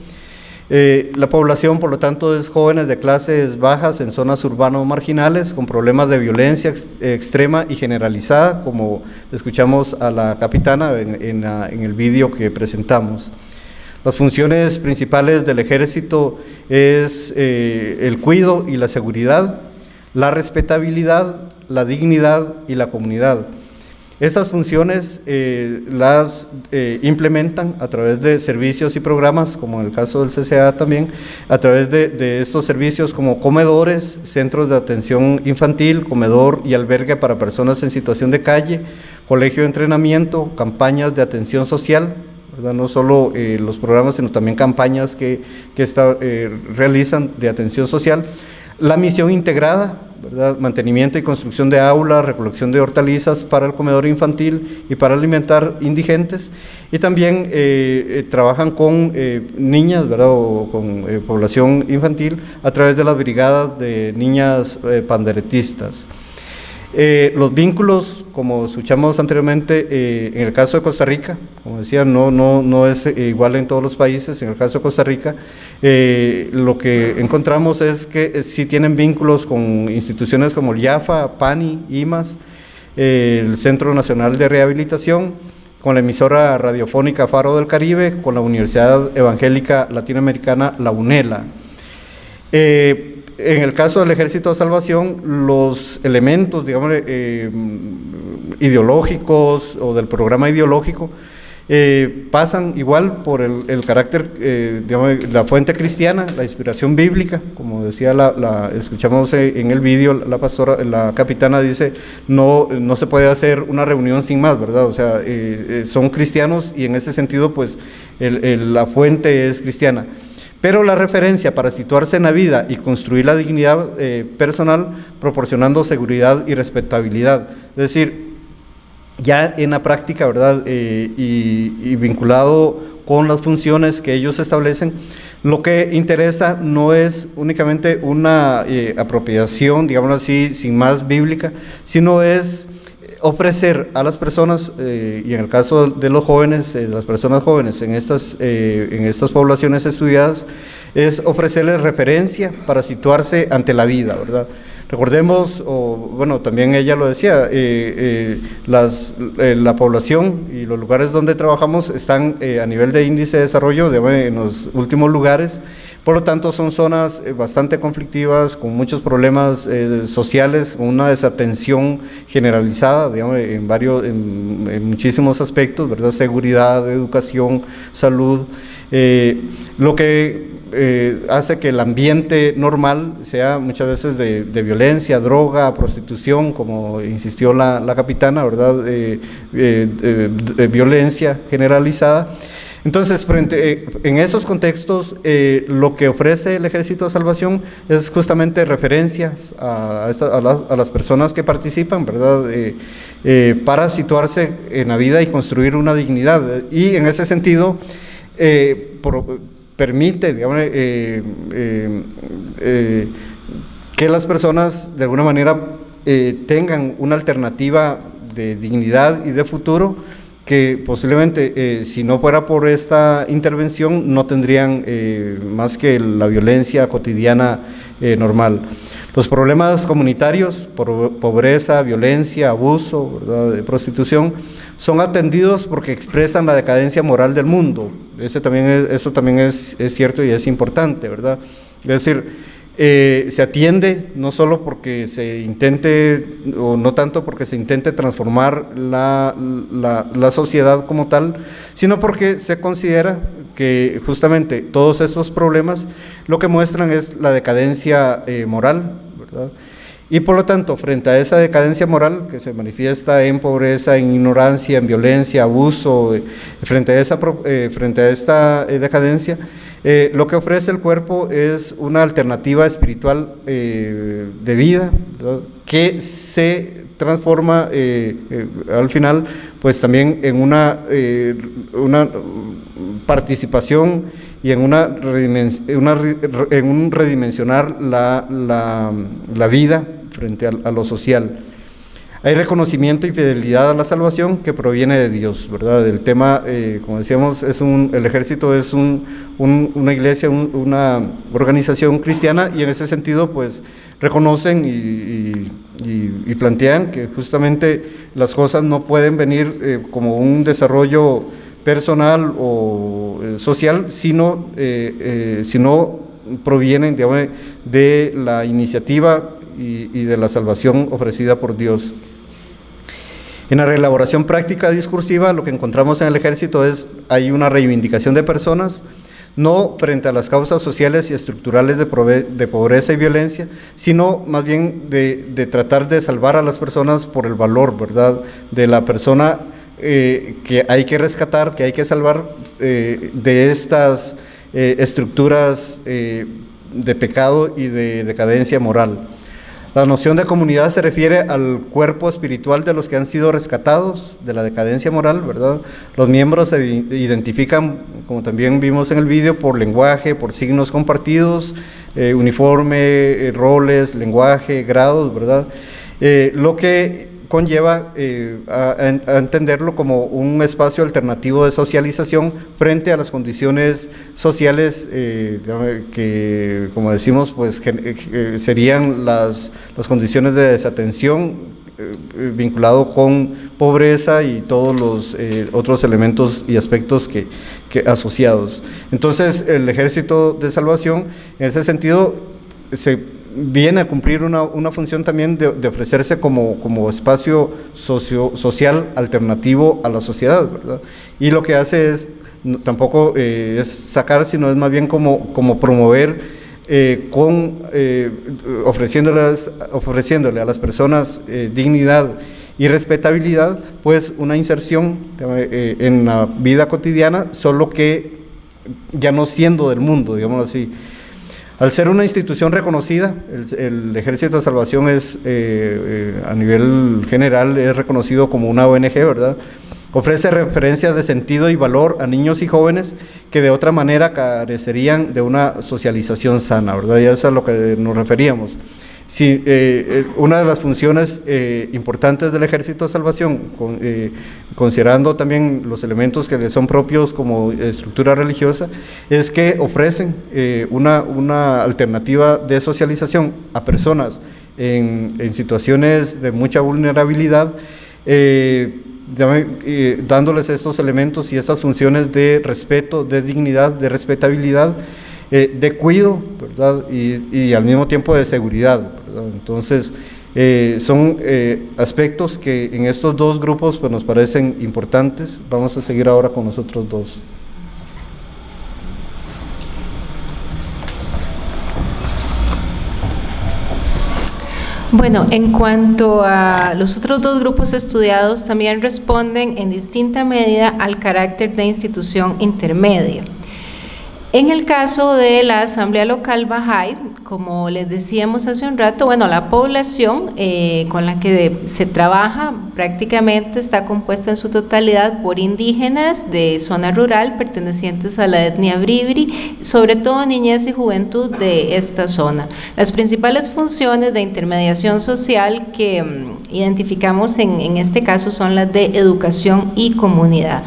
La población, por lo tanto, es jóvenes de clases bajas en zonas urbanas marginales con problemas de violencia extrema y generalizada, como escuchamos a la capitana en el vídeo que presentamos. Las funciones principales del ejército es el cuidado y la seguridad, la respetabilidad, la dignidad y la comunidad. Estas funciones las implementan a través de servicios y programas, como en el caso del CCA también, a través de estos servicios como comedores, centros de atención infantil, comedor y albergue para personas en situación de calle, colegio de entrenamiento, campañas de atención social, ¿verdad?, no solo los programas, sino también campañas que realizan de atención social. La misión integrada, ¿verdad?, mantenimiento y construcción de aulas, recolección de hortalizas para el comedor infantil y para alimentar indigentes, y también trabajan con niñas, ¿verdad?, o con población infantil a través de las brigadas de niñas panderetistas. Los vínculos, como escuchamos anteriormente, en el caso de Costa Rica, como decía, no es igual en todos los países. En el caso de Costa Rica, lo que encontramos es que sí tienen vínculos con instituciones como el IAFA, PANI, IMAS, el Centro Nacional de Rehabilitación, con la emisora radiofónica Faro del Caribe, con la Universidad Evangélica Latinoamericana, la UNELA. En el caso del Ejército de Salvación, los elementos, digamos, ideológicos o del programa ideológico pasan igual por el carácter, digamos, la fuente cristiana, la inspiración bíblica, como decía escuchamos en el vídeo, la capitana dice, no se puede hacer una reunión sin más, ¿verdad? O sea, son cristianos y en ese sentido, pues, la fuente es cristiana. Pero la referencia para situarse en la vida y construir la dignidad personal, proporcionando seguridad y respetabilidad. Es decir, ya en la práctica, ¿verdad?, y vinculado con las funciones que ellos establecen, Lo que interesa no es únicamente una apropiación, digamos así, sin más bíblica, sino es ofrecer a las personas, y en el caso de los jóvenes, las personas jóvenes en estas poblaciones estudiadas, es ofrecerles referencia para situarse ante la vida, ¿verdad? Recordemos, bueno, también ella lo decía, la población y los lugares donde trabajamos están a nivel de índice de desarrollo en los últimos lugares, por lo tanto son zonas bastante conflictivas, con muchos problemas sociales, con una desatención generalizada, digamos, en muchísimos aspectos, ¿verdad? Seguridad, educación, salud, lo que hace que el ambiente normal sea muchas veces de violencia, droga, prostitución, como insistió la capitana, ¿verdad? Violencia generalizada. Entonces, en esos contextos, lo que ofrece el Ejército de Salvación es justamente referencias a las personas que participan, ¿verdad? Para situarse en la vida y construir una dignidad. Y en ese sentido, permite, digamos, que las personas de alguna manera tengan una alternativa de dignidad y de futuro que posiblemente si no fuera por esta intervención no tendrían más que la violencia cotidiana normal. Los problemas comunitarios, pobreza, violencia, abuso, ¿verdad? Prostitución, son atendidos porque expresan la decadencia moral del mundo. Eso también es cierto y es importante, ¿verdad? Es decir, se atiende no solo porque se intente, o no tanto porque se intente transformar la sociedad como tal, sino porque se considera que justamente todos estos problemas lo que muestran es la decadencia moral, ¿verdad? Y por lo tanto, frente a esa decadencia moral que se manifiesta en pobreza, en ignorancia, en violencia, abuso, frente a esta decadencia, lo que ofrece el cuerpo es una alternativa espiritual de vida, ¿verdad? Que se transforma al final pues también en una participación y en un redimensionar la vida frente a lo social. Hay reconocimiento y fidelidad a la salvación que proviene de Dios, ¿verdad? El tema, como decíamos, el ejército es una iglesia, una organización cristiana, y en ese sentido, pues, reconocen y plantean que justamente las cosas no pueden venir como un desarrollo personal o social, sino provienen, digamos, de la iniciativa y de la salvación ofrecida por Dios. En la reelaboración práctica discursiva, lo que encontramos en el ejército hay una reivindicación de personas, no frente a las causas sociales y estructurales de pobreza y violencia, sino más bien de tratar de salvar a las personas por el valor, ¿verdad?, de la persona que hay que rescatar, que hay que salvar de estas estructuras de pecado y de decadencia moral. La noción de comunidad se refiere al cuerpo espiritual de los que han sido rescatados de la decadencia moral, ¿verdad? Los miembros se identifican, como también vimos en el vídeo, por lenguaje, por signos compartidos, uniforme, roles, lenguaje, grados, ¿verdad? Lo que conlleva a entenderlo como un espacio alternativo de socialización frente a las condiciones sociales que, como decimos, pues serían las condiciones de desatención vinculado con pobreza y todos los otros elementos y aspectos que asociados. Entonces, el Ejército de Salvación, en ese sentido, viene a cumplir una función también de ofrecerse como espacio social alternativo a la sociedad, ¿verdad? Y lo que hace tampoco es sacar, sino es más bien como promover, ofreciéndole a las personas dignidad y respetabilidad, pues una inserción en la vida cotidiana, solo que ya no siendo del mundo, digámoslo así. Al ser una institución reconocida, el Ejército de Salvación a nivel general es reconocido como una ONG, ¿verdad? Ofrece referencias de sentido y valor a niños y jóvenes que de otra manera carecerían de una socialización sana, ¿verdad? Y eso es a lo que nos referíamos. Sí, una de las funciones importantes del Ejército de Salvación, considerando también los elementos que le son propios como estructura religiosa, es que ofrecen una alternativa de socialización a personas en situaciones de mucha vulnerabilidad, dándoles estos elementos y estas funciones de respeto, de dignidad, de respetabilidad, de cuidado, ¿verdad? Y al mismo tiempo de seguridad, ¿verdad? Entonces, son aspectos que en estos dos grupos pues, nos parecen importantes. Vamos a seguir ahora con los otros dos. Bueno, en cuanto a los otros dos grupos estudiados, también responden en distinta medida al carácter de institución intermedia. En el caso de la Asamblea Local Bahá'í, como les decíamos hace un rato, bueno, la población con la que se trabaja prácticamente está compuesta en su totalidad por indígenas de zona rural pertenecientes a la etnia bribri, sobre todo niñez y juventud de esta zona. Las principales funciones de intermediación social que identificamos en este caso son las de educación y comunidad.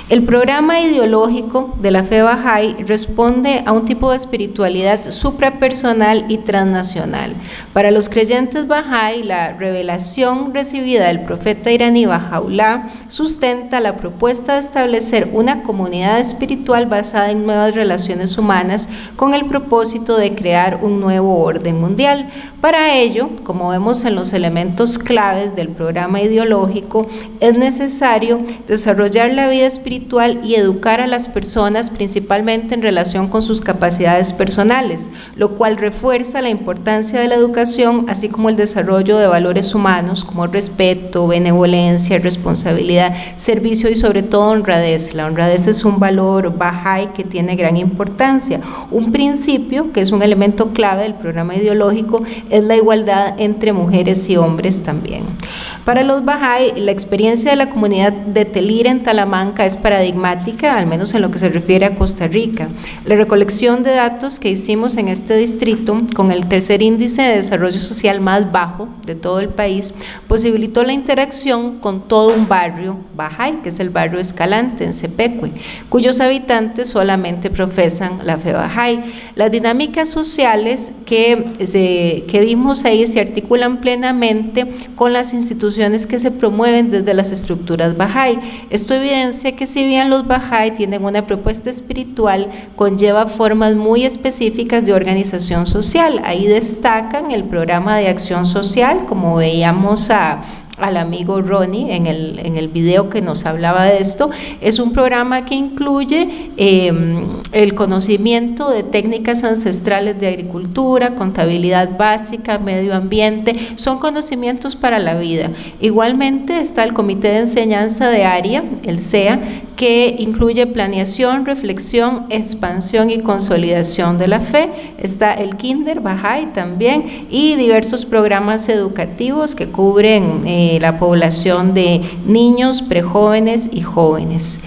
El programa ideológico de la fe Bahá'í responde a un tipo de espiritualidad suprapersonal y transnacional. Para los creyentes Bahá'í, la revelación recibida del profeta iraní Bahá'u'lláh sustenta la propuesta de establecer una comunidad espiritual basada en nuevas relaciones humanas con el propósito de crear un nuevo orden mundial. Para ello, como vemos en los elementos claves del programa ideológico, es necesario desarrollar la vida espiritual y educar a las personas principalmente en relación con sus capacidades personales, lo cual refuerza la importancia de la educación, así como el desarrollo de valores humanos como respeto, benevolencia, responsabilidad, servicio y sobre todo honradez. La honradez es un valor Bahá'í que tiene gran importancia. Un principio que es un elemento clave del programa ideológico es la igualdad entre mujeres y hombres también. Para los Bahá'í, la experiencia de la comunidad de Telira en Talamanca es paradigmática, al menos en lo que se refiere a Costa Rica. La recolección de datos que hicimos en este distrito, con el tercer índice de desarrollo social más bajo de todo el país, posibilitó la interacción con todo un barrio Bahá'í, que es el barrio Escalante, en Cepecue, cuyos habitantes solamente profesan la fe Bahá'í. Las dinámicas sociales que vimos ahí se articulan plenamente con las instituciones que se promueven desde las estructuras Bahá'í. Esto evidencia que si bien los Bahá'í tienen una propuesta espiritual, conlleva formas muy específicas de organización social. Ahí destacan el programa de acción social, como veíamos al amigo Ronnie en el video que nos hablaba de esto. Es un programa que incluye el conocimiento de técnicas ancestrales de agricultura, contabilidad básica, medio ambiente, son conocimientos para la vida. Igualmente está el Comité de Enseñanza de Área, el CEA, que incluye planeación, reflexión, expansión y consolidación de la fe. Está el Kinder Bahá'í también y diversos programas educativos que cubren la población de niños, prejóvenes y jóvenes.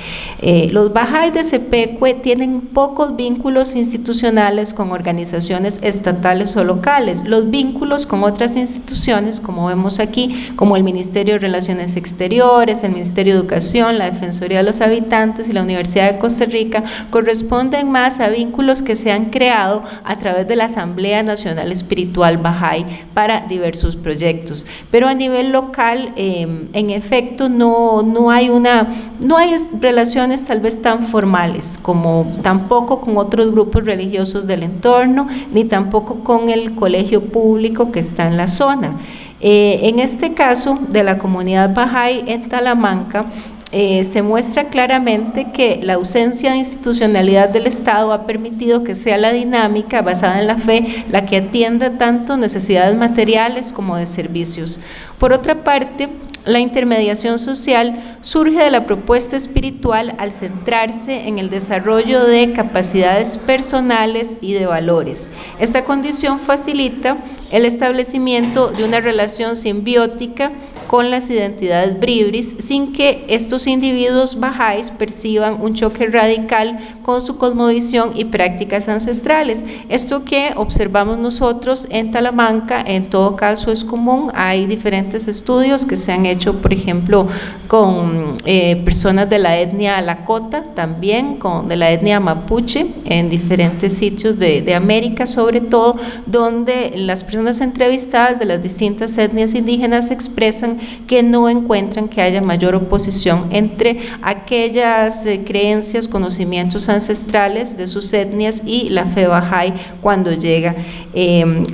Los Bahá'í de Cepecue tienen pocos vínculos institucionales con organizaciones estatales o locales. Los vínculos con otras instituciones, como vemos aquí, como el Ministerio de Relaciones Exteriores, el Ministerio de Educación, la Defensoría de los Habitantes y la Universidad de Costa Rica, corresponden más a vínculos que se han creado a través de la Asamblea Nacional Espiritual Bahá'í para diversos proyectos. Pero a nivel local, en efecto, no hay relaciones tal vez tan formales, como tampoco con otros grupos religiosos del entorno, ni tampoco con el colegio público que está en la zona. En este caso de la comunidad Bahá'í en Talamanca, se muestra claramente que la ausencia de institucionalidad del Estado ha permitido que sea la dinámica basada en la fe la que atienda tanto necesidades materiales como de servicios. Por otra parte, la intermediación social surge de la propuesta espiritual al centrarse en el desarrollo de capacidades personales y de valores. Esta condición facilita el establecimiento de una relación simbiótica con las identidades bribris, sin que estos individuos bajáis perciban un choque radical con su cosmovisión y prácticas ancestrales. Esto que observamos nosotros en Talamanca, en todo caso es común. Hay diferentes estudios que se han hecho, por ejemplo, con personas de la etnia Lakota, también de la etnia Mapuche, en diferentes sitios de América, sobre todo, donde las personas entrevistadas de las distintas etnias indígenas expresan que no encuentran que haya mayor oposición entre aquellas creencias, conocimientos ancestrales de sus etnias y la fe Bahá'í cuando llega.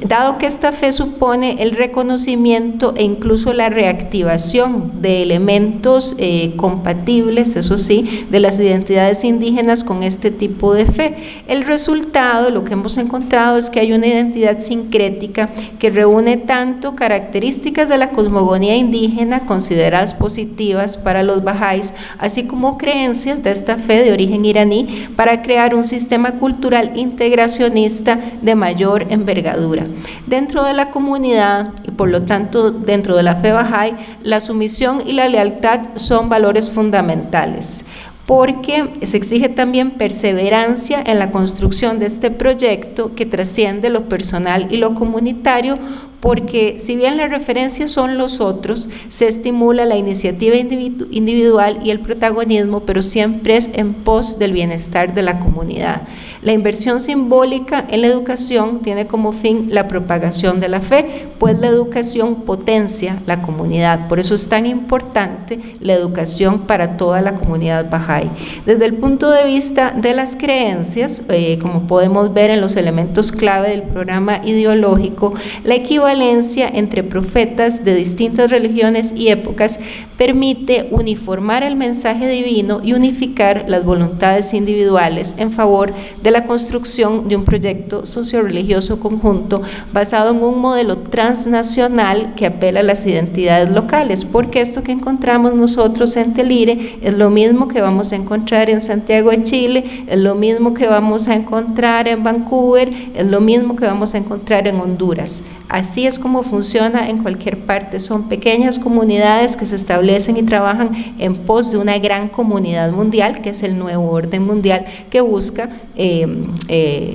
Dado que esta fe supone el reconocimiento e incluso la reactivación de elementos compatibles, eso sí, de las identidades indígenas con este tipo de fe, el resultado, lo que hemos encontrado es que hay una identidad sincrética que reúne tanto características de la cosmogonía indígena consideradas positivas para los bahá'ís, así como creencias de esta fe de origen iraní, para crear un sistema cultural integracionista de mayor envergadura. Dentro de la comunidad y por lo tanto dentro de la fe Bahá'í, la sumisión y la lealtad son valores fundamentales, porque se exige también perseverancia en la construcción de este proyecto que trasciende lo personal y lo comunitario, porque si bien las referencias son los otros, se estimula la iniciativa individual y el protagonismo, pero siempre es en pos del bienestar de la comunidad. La inversión simbólica en la educación tiene como fin la propagación de la fe, pues la educación potencia la comunidad. Por eso es tan importante la educación para toda la comunidad Bahá'í. Desde el punto de vista de las creencias, como podemos ver en los elementos clave del programa ideológico, la equivalencia entre profetas de distintas religiones y épocas permite uniformar el mensaje divino y unificar las voluntades individuales en favor de la construcción de un proyecto socio-religioso conjunto basado en un modelo transnacional que apela a las identidades locales, porque esto que encontramos nosotros en Telire es lo mismo que vamos a encontrar en Santiago de Chile, es lo mismo que vamos a encontrar en Vancouver, es lo mismo que vamos a encontrar en Honduras. Así es como funciona en cualquier parte, son pequeñas comunidades que se establecen y trabajan en pos de una gran comunidad mundial, que es el nuevo orden mundial que busca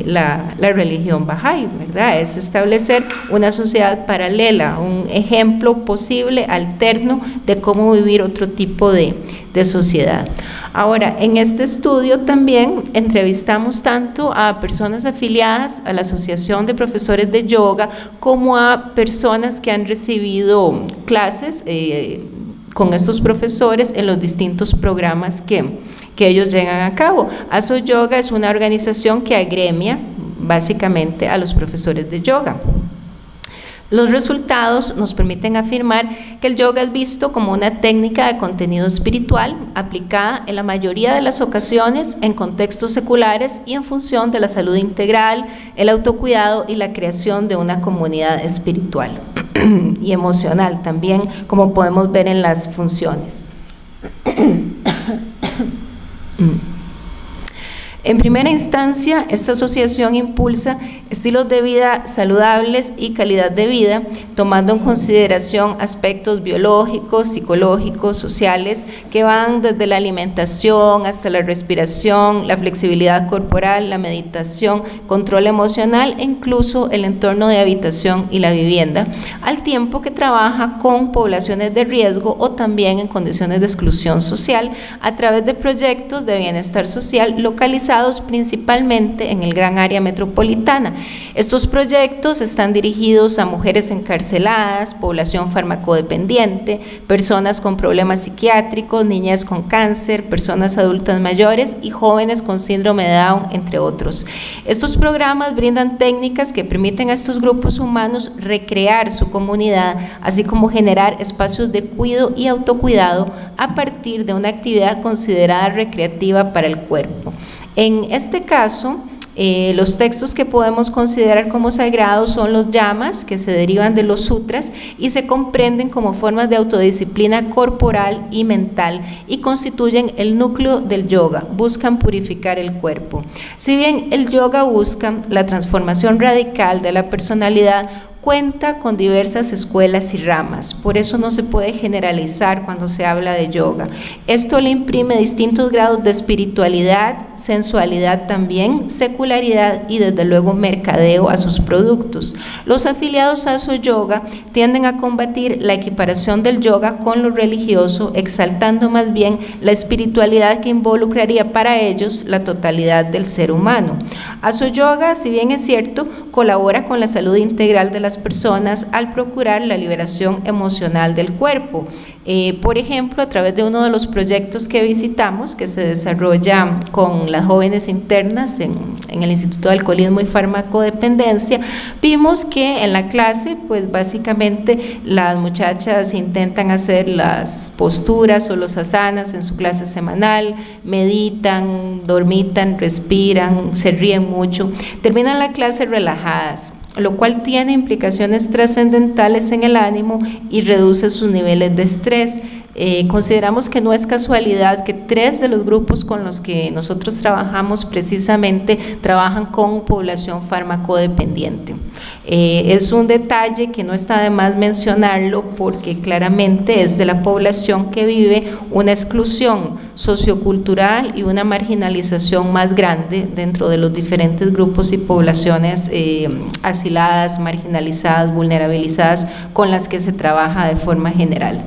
la religión Bahá'í, ¿verdad? Es establecer una sociedad paralela, un ejemplo posible, alterno, de cómo vivir otro tipo de sociedad. Ahora, en este estudio también entrevistamos tanto a personas afiliadas a la Asociación de Profesores de Yoga como a personas que han recibido clases con estos profesores en los distintos programas que ellos llevan a cabo. ASO Yoga es una organización que agremia básicamente a los profesores de yoga. Los resultados nos permiten afirmar que el yoga es visto como una técnica de contenido espiritual aplicada en la mayoría de las ocasiones en contextos seculares y en función de la salud integral, el autocuidado y la creación de una comunidad espiritual y emocional también, como podemos ver en las funciones. En primera instancia, esta asociación impulsa estilos de vida saludables y calidad de vida, tomando en consideración aspectos biológicos, psicológicos, sociales, que van desde la alimentación hasta la respiración, la flexibilidad corporal, la meditación, control emocional e incluso el entorno de habitación y la vivienda, al tiempo que trabaja con poblaciones de riesgo o también en condiciones de exclusión social a través de proyectos de bienestar social localizados principalmente en el gran área metropolitana. Estos proyectos están dirigidos a mujeres encarceladas, población farmacodependiente, personas con problemas psiquiátricos, niñas con cáncer, personas adultas mayores y jóvenes con síndrome de Down, entre otros. Estos programas brindan técnicas que permiten a estos grupos humanos recrear su comunidad, así como generar espacios de cuidado y autocuidado a partir de una actividad considerada recreativa para el cuerpo. En este caso, los textos que podemos considerar como sagrados son los yamas, que se derivan de los sutras y se comprenden como formas de autodisciplina corporal y mental y constituyen el núcleo del yoga, buscan purificar el cuerpo. Si bien el yoga busca la transformación radical de la personalidad, cuenta con diversas escuelas y ramas, por eso no se puede generalizar cuando se habla de yoga. Esto le imprime distintos grados de espiritualidad, sensualidad también, secularidad y desde luego mercadeo a sus productos. Los afiliados a Aso Yoga tienden a combatir la equiparación del yoga con lo religioso, exaltando más bien la espiritualidad que involucraría para ellos la totalidad del ser humano. Aso Yoga, si bien es cierto, colabora con la salud integral de las personas al procurar la liberación emocional del cuerpo. Por ejemplo, a través de uno de los proyectos que visitamos, que se desarrolla con las jóvenes internas en el Instituto de Alcoholismo y Farmacodependencia, vimos que en la clase, pues básicamente las muchachas intentan hacer las posturas o los asanas en su clase semanal, meditan, dormitan, respiran, se ríen mucho, terminan la clase relajadas, lo cual tiene implicaciones trascendentales en el ánimo y reduce sus niveles de estrés. Consideramos que no es casualidad que 3 de los grupos con los que nosotros trabajamos precisamente trabajan con población farmacodependiente. Es un detalle que no está de más mencionarlo porque claramente es de la población que vive una exclusión sociocultural y una marginalización más grande dentro de los diferentes grupos y poblaciones asiladas, marginalizadas, vulnerabilizadas con las que se trabaja de forma general.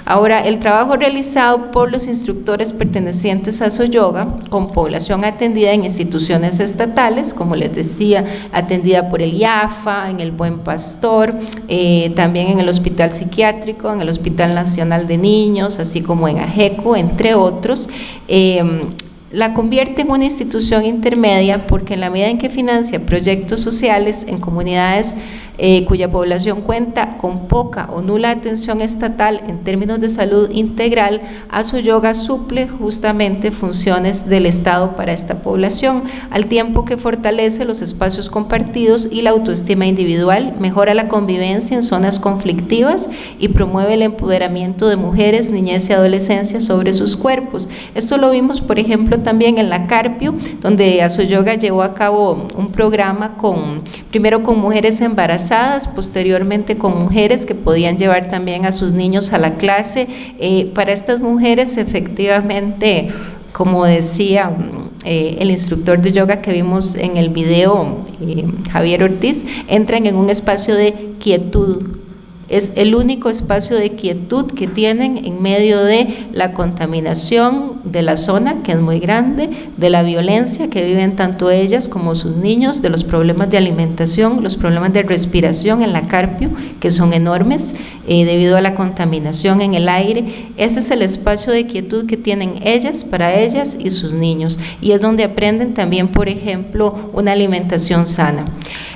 Ahora, el trabajo realizado por los instructores pertenecientes a Aso Yoga con población atendida en instituciones estatales, como les decía, atendida por el IAFA, en el Buen Pastor, también en el Hospital Psiquiátrico, en el Hospital Nacional de Niños, así como en AGECO, entre otros, la convierte en una institución intermedia porque en la medida en que financia proyectos sociales en comunidades cuya población cuenta con poca o nula atención estatal en términos de salud integral, Aso Yoga suple justamente funciones del Estado para esta población, al tiempo que fortalece los espacios compartidos y la autoestima individual, mejora la convivencia en zonas conflictivas y promueve el empoderamiento de mujeres, niñez y adolescencia sobre sus cuerpos. Esto lo vimos, por ejemplo, también en la Carpio, donde Aso Yoga llevó a cabo un programa primero con mujeres embarazadas, posteriormente con mujeres que podían llevar también a sus niños a la clase. Para estas mujeres, efectivamente, como decía el instructor de yoga que vimos en el video, Javier Ortiz, entran en un espacio de quietud. Es el único espacio de quietud que tienen en medio de la contaminación de la zona, que es muy grande, de la violencia que viven tanto ellas como sus niños, de los problemas de alimentación, los problemas de respiración en la Carpio, que son enormes debido a la contaminación en el aire. Ese es el espacio de quietud que tienen ellas para ellas y sus niños, y es donde aprenden también, por ejemplo, una alimentación sana.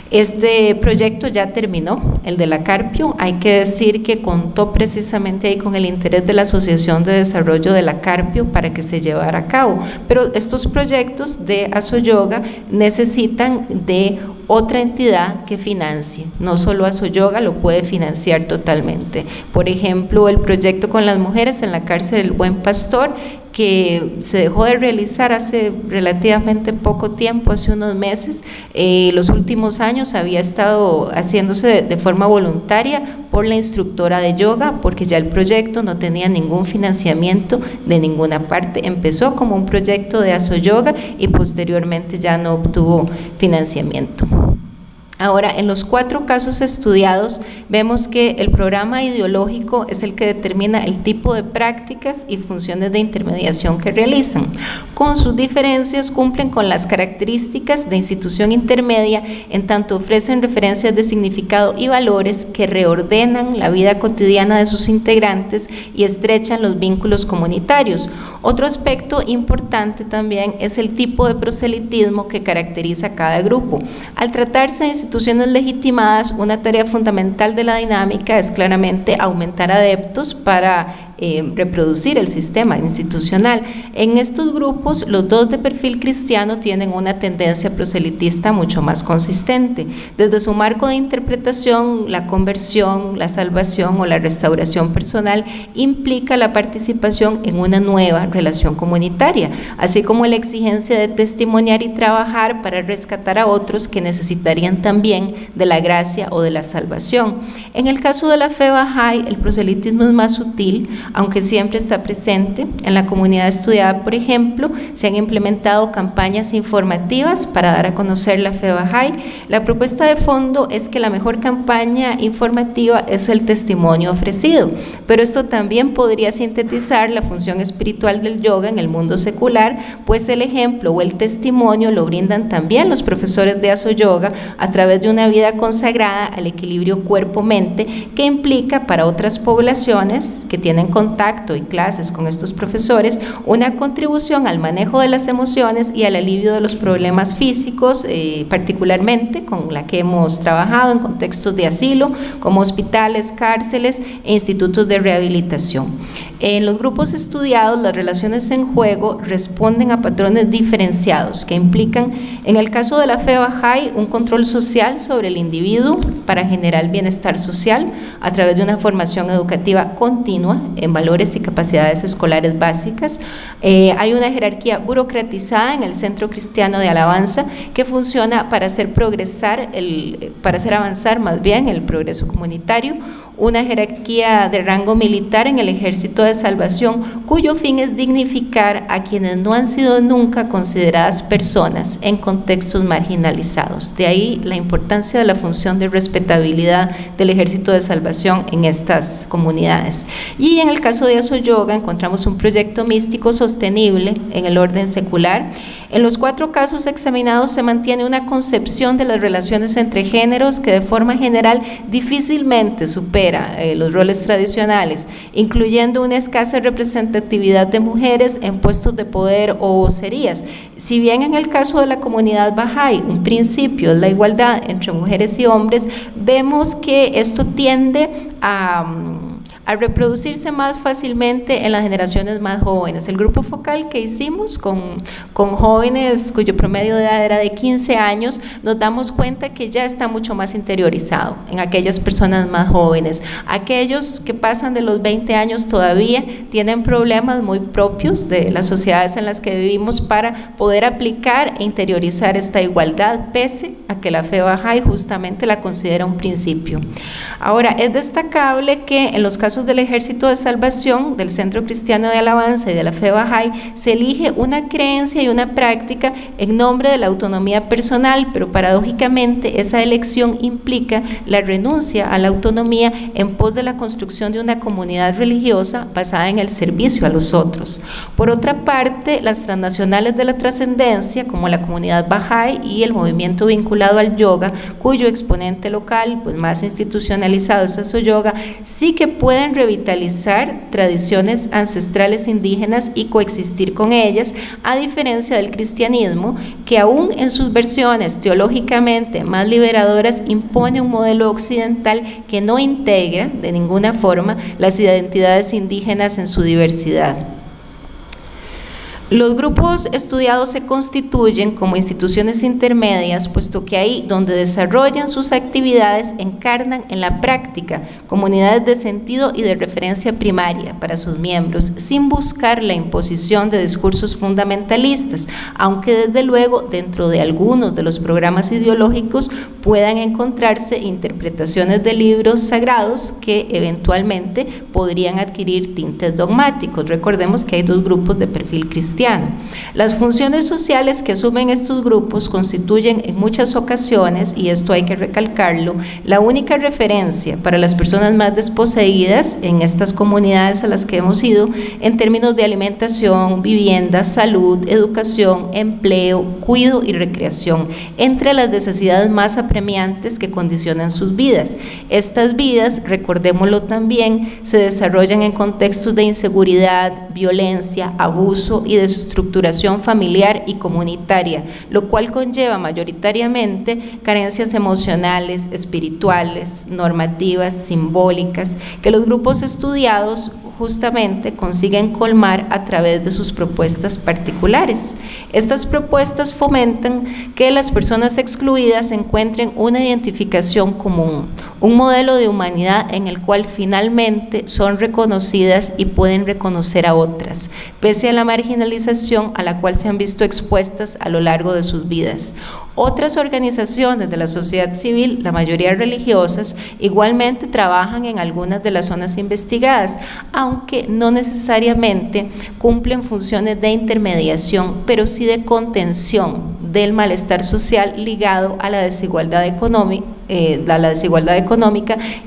Este proyecto ya terminó, el de la Carpio. Hay que decir que contó precisamente ahí con el interés de la Asociación de Desarrollo de la Carpio para que se llevara a cabo, pero estos proyectos de Aso Yoga necesitan de otra entidad que financie, no solo Aso Yoga lo puede financiar totalmente. Por ejemplo, el proyecto con las mujeres en la cárcel del Buen Pastor, que se dejó de realizar hace relativamente poco tiempo, hace unos meses. Los últimos años había estado haciéndose de forma voluntaria por la instructora de yoga, porque ya el proyecto no tenía ningún financiamiento de ninguna parte. Empezó como un proyecto de Aso Yoga y posteriormente ya no obtuvo financiamiento. Ahora, en los 4 casos estudiados, vemos que el programa ideológico es el que determina el tipo de prácticas y funciones de intermediación que realizan. Con sus diferencias, cumplen con las características de institución intermedia, en tanto ofrecen referencias de significado y valores que reordenan la vida cotidiana de sus integrantes y estrechan los vínculos comunitarios. Otro aspecto importante también es el tipo de proselitismo que caracteriza a cada grupo. Al tratarse de instituciones legitimadas, una tarea fundamental de la dinámica es claramente aumentar adeptos para reproducir el sistema institucional. En estos grupos, los dos de perfil cristiano tienen una tendencia proselitista mucho más consistente. Desde su marco de interpretación, la conversión, la salvación o la restauración personal implica la participación en una nueva relación comunitaria, así como la exigencia de testimoniar y trabajar para rescatar a otros que necesitarían también de la gracia o de la salvación. En el caso de la fe Bahá'í, el proselitismo es más sutil, aunque siempre está presente. En la comunidad estudiada, por ejemplo, se han implementado campañas informativas para dar a conocer la fe Bahá'í. La propuesta de fondo es que la mejor campaña informativa es el testimonio ofrecido, pero esto también podría sintetizar la función espiritual del yoga en el mundo secular, pues el ejemplo o el testimonio lo brindan también los profesores de Aso Yoga a través de una vida consagrada al equilibrio cuerpo-mente, que implica para otras poblaciones que tienen contacto y clases con estos profesores una contribución al manejo de las emociones y al alivio de los problemas físicos, particularmente con la que hemos trabajado en contextos de asilo, como hospitales, cárceles e institutos de rehabilitación. En los grupos estudiados, las relaciones en juego responden a patrones diferenciados que implican, en el caso de la fe Bahá'í, un control social sobre el individuo para generar bienestar social a través de una formación educativa continua en valores y capacidades escolares básicas. Hay una jerarquía burocratizada en el Centro Cristiano de Alabanza que funciona para hacer avanzar más bien el progreso comunitario, una jerarquía de rango militar en el Ejército de Salvación, cuyo fin es dignificar a quienes no han sido nunca consideradas personas en contextos marginalizados. De ahí la importancia de la función de respetabilidad del Ejército de Salvación en estas comunidades. Y en el caso de Aso Yoga encontramos un proyecto místico sostenible en el orden secular. En los 4 casos examinados se mantiene una concepción de las relaciones entre géneros que de forma general difícilmente supera los roles tradicionales, incluyendo una escasa representatividad de mujeres en puestos de poder o vocerías. Si bien en el caso de la comunidad Bahá'í un principio es la igualdad entre mujeres y hombres, vemos que esto tiende a reproducirse más fácilmente en las generaciones más jóvenes. El grupo focal que hicimos con jóvenes cuyo promedio de edad era de 15 años, nos damos cuenta que ya está mucho más interiorizado en aquellas personas más jóvenes. Aquellos que pasan de los 20 años todavía tienen problemas muy propios de las sociedades en las que vivimos para poder aplicar e interiorizar esta igualdad, pese a que la fe Bahá'í justamente la considera un principio. Ahora, es destacable que en los casos del Ejército de Salvación, del Centro Cristiano de Alabanza y de la fe Bahá'í, se elige una creencia y una práctica en nombre de la autonomía personal, pero paradójicamente esa elección implica la renuncia a la autonomía en pos de la construcción de una comunidad religiosa basada en el servicio a los otros. Por otra parte, las transnacionales de la trascendencia, como la comunidad Bahá'í y el movimiento vinculado al yoga, cuyo exponente local, pues más institucionalizado es Aso Yoga, sí que pueden revitalizar tradiciones ancestrales indígenas y coexistir con ellas, a diferencia del cristianismo, que aún en sus versiones teológicamente más liberadoras impone un modelo occidental que no integra de ninguna forma las identidades indígenas en su diversidad. Los grupos estudiados se constituyen como instituciones intermedias, puesto que ahí donde desarrollan sus actividades encarnan en la práctica comunidades de sentido y de referencia primaria para sus miembros, sin buscar la imposición de discursos fundamentalistas, aunque desde luego dentro de algunos de los programas ideológicos puedan encontrarse interpretaciones de libros sagrados que eventualmente podrían adquirir tintes dogmáticos. Recordemos que hay 2 grupos de perfil cristiano. Las funciones sociales que asumen estos grupos constituyen en muchas ocasiones, y esto hay que recalcarlo, la única referencia para las personas más desposeídas en estas comunidades a las que hemos ido en términos de alimentación, vivienda, salud, educación, empleo, cuidado y recreación, entre las necesidades más apremiantes que condicionan sus vidas. Estas vidas, recordémoslo también, se desarrollan en contextos de inseguridad, violencia, abuso y desestructuración familiar y comunitaria, lo cual conlleva mayoritariamente carencias emocionales, espirituales, normativas, simbólicas, que los grupos estudiados justamente consiguen colmar a través de sus propuestas particulares. Estas propuestas fomentan que las personas excluidas encuentren una identificación común, un modelo de humanidad en el cual finalmente son reconocidas y pueden reconocer a otras, pese a la marginalización a la cual se han visto expuestas a lo largo de sus vidas. Otras organizaciones de la sociedad civil, la mayoría religiosas, igualmente trabajan en algunas de las zonas investigadas, aunque no necesariamente cumplen funciones de intermediación, pero sí de contención del malestar social ligado a la desigualdad económica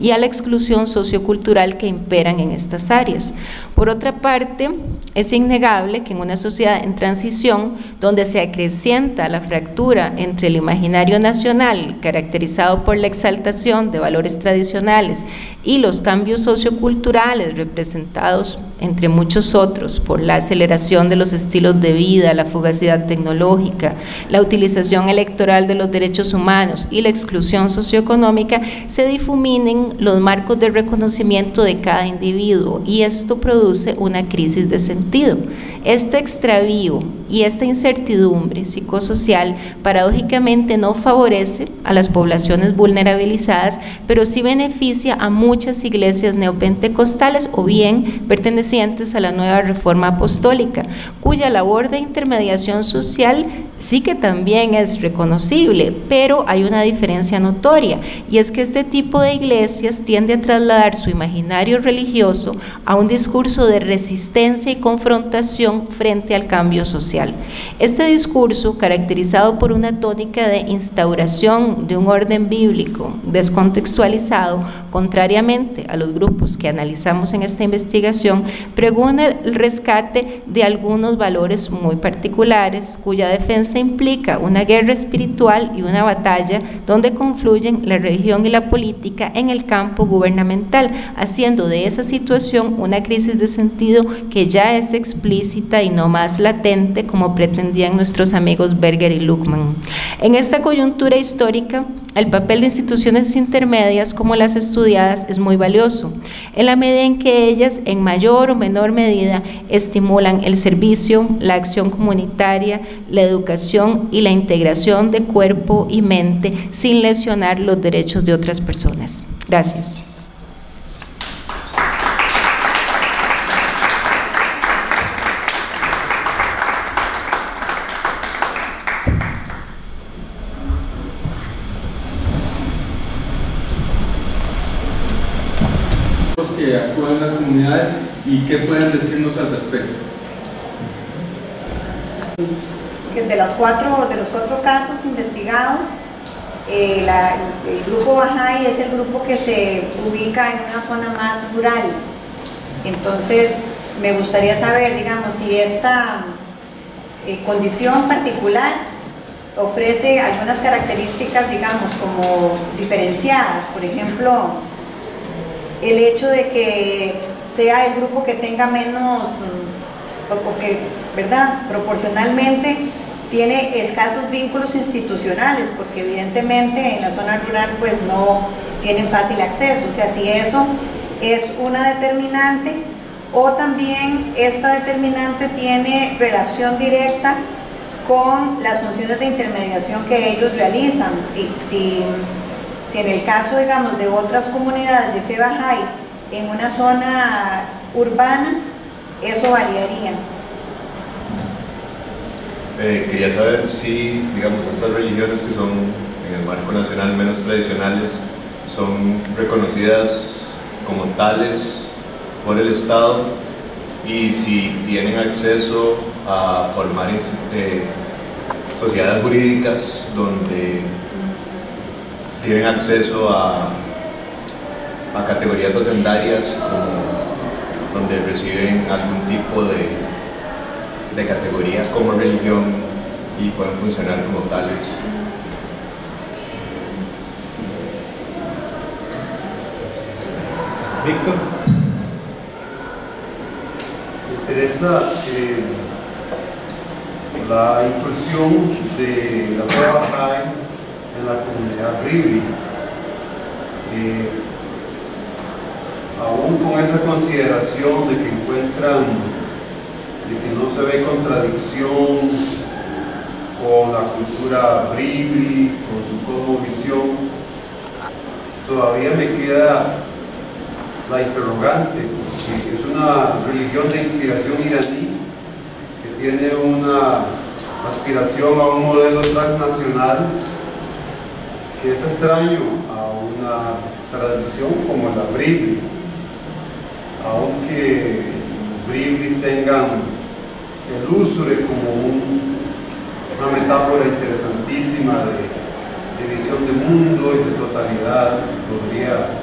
y a la exclusión sociocultural que imperan en estas áreas. Por otra parte, es innegable que en una sociedad en transición, donde se acrecienta la fractura entre el imaginario nacional, caracterizado por la exaltación de valores tradicionales, y los cambios socioculturales representados, entre muchos otros, por la aceleración de los estilos de vida, la fugacidad tecnológica, la utilización electoral de los derechos humanos y la exclusión socioeconómica, se difuminen los marcos de reconocimiento de cada individuo, y esto produce una crisis de sentido. Este extravío y esta incertidumbre psicosocial paradójicamente no favorece a las poblaciones vulnerabilizadas, pero sí beneficia a muchas iglesias neopentecostales o bien pertenecientes a la nueva reforma apostólica, cuya labor de intermediación social sí que también es reconocible, pero hay una diferencia notoria, y es que este tipo de iglesias tiende a trasladar su imaginario religioso a un discurso de resistencia y confrontación frente al cambio social. Este discurso, caracterizado por una tónica de instauración de un orden bíblico descontextualizado, contrariamente a los grupos que analizamos en esta investigación, pregona el rescate de algunos valores muy particulares, cuya defensa implica una guerra espiritual y una batalla donde confluyen la religión y la política en el campo gubernamental, haciendo de esa situación una crisis de sentido que ya es explícita y no más latente como pretendían nuestros amigos Berger y Luckmann. En esta coyuntura histórica, el papel de instituciones intermedias como las estudiadas es muy valioso, en la medida en que ellas en mayor o menor medida estimulan el servicio, la acción comunitaria, la educación y la integración de cuerpo y mente sin lesionar los derechos de otras personas. Gracias. Que actúan en las comunidades y qué pueden decirnos al respecto. De los cuatro casos investigados, el grupo Bahá'í es el grupo que se ubica en una zona más rural. Entonces, me gustaría saber, digamos, si esta condición particular ofrece algunas características, digamos, como diferenciadas. Por ejemplo, el hecho de que sea el grupo que tenga menos, o que, ¿verdad?, proporcionalmente tiene escasos vínculos institucionales, porque evidentemente en la zona rural pues no tienen fácil acceso. O sea, si eso es una determinante, o también esta determinante tiene relación directa con las funciones de intermediación que ellos realizan. Si en el caso, digamos, de otras comunidades de fe Bahá'í en una zona urbana, eso variaría. Quería saber si, digamos, estas religiones que son en el marco nacional menos tradicionales son reconocidas como tales por el Estado, y si tienen acceso a formar sociedades jurídicas donde tienen acceso a categorías hacendarias, donde reciben algún tipo de categoría como religión y pueden funcionar como tales. Víctor, me interesa la inclusión de la fe Bahá'í en la comunidad Ribri. aún con esa consideración de que encuentran, de que no se ve contradicción con la cultura bribri, con su cosmovisión, todavía me queda la interrogante, porque es una religión de inspiración iraní que tiene una aspiración a un modelo transnacional que es extraño a una tradición como la bribri, aunque los bribris tengan el usure como una metáfora interesantísima de visión de mundo y de totalidad, podría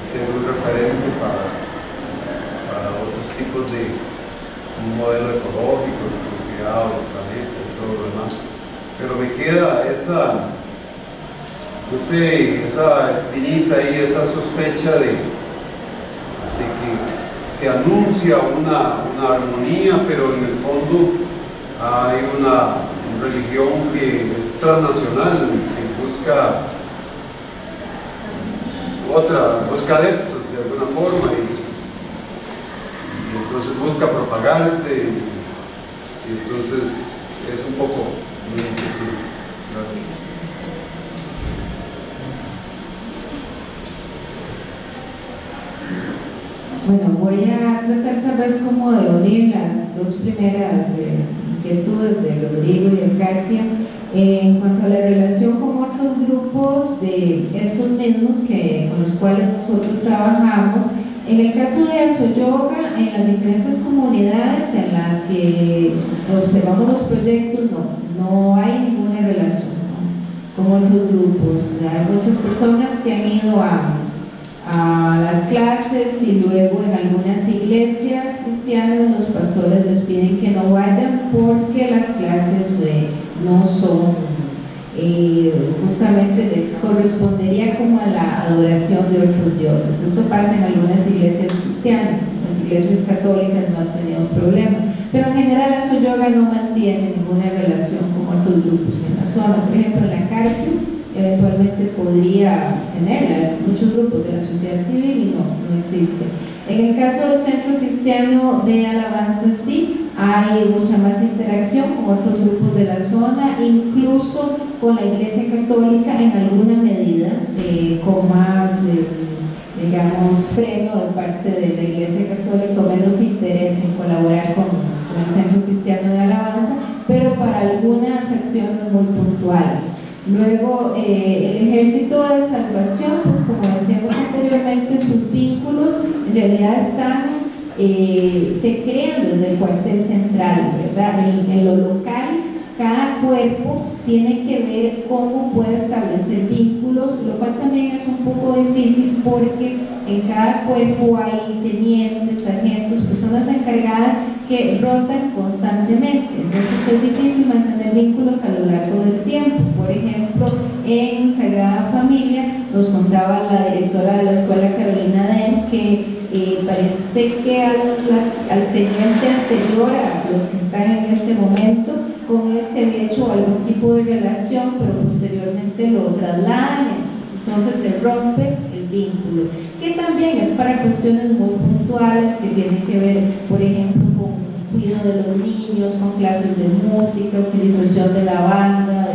ser un referente para otros tipos de un modelo ecológico, de cuidado del planeta y todo lo demás. Pero me queda esa, no sé, esa espinita y esa sospecha de que se anuncia una armonía, pero en el fondo hay una religión que es transnacional, que busca adeptos de alguna forma y entonces busca propagarse y entonces es un poco mi inquietud. Gracias. Bueno, voy a tratar tal vez como de unir las dos primeras inquietudes de Rodrigo y de Katia en cuanto a la relación con otros grupos de estos mismos con los cuales nosotros trabajamos. En el caso de Asoyoga, en las diferentes comunidades en las que observamos los proyectos, no hay ninguna relación, ¿no?, con otros grupos. Hay muchas personas que han ido a las clases y luego en algunas iglesias cristianas los pastores les piden que no vayan porque las clases no son justamente correspondería como a la adoración de otros dioses. Esto pasa en algunas iglesias cristianas, las iglesias católicas no han tenido un problema, pero en general Asoyoga no mantiene ninguna relación con otros grupos en la zona. Por ejemplo, en la Carpio eventualmente podría tenerla, muchos grupos de la sociedad civil y no existe. En el caso del Centro Cristiano de Alabanza sí, hay mucha más interacción con otros grupos de la zona, incluso con la Iglesia Católica en alguna medida, con más, digamos, freno de parte de la Iglesia Católica, o menos interés en colaborar con el Centro Cristiano de Alabanza, pero para algunas acciones muy puntuales. Luego, el Ejército de Salvación, pues como decíamos anteriormente, sus vínculos en realidad se crean desde el cuartel central, ¿verdad? En lo local, cada cuerpo tiene que ver cómo puede establecer vínculos, lo cual también es un poco difícil porque en cada cuerpo hay tenientes, sargentos, personas encargadas que rotan constantemente, entonces es difícil mantener vínculos a lo largo del tiempo. Por ejemplo, en Sagrada Familia nos contaba la directora de la Escuela Carolina Den que parece que al teniente anterior a los que están en este momento, con él se había hecho algún tipo de relación, pero posteriormente lo trasladan, entonces se rompe el vínculo, que también es para cuestiones muy puntuales que tienen que ver, por ejemplo, con cuidado de los niños, con clases de música, utilización de la banda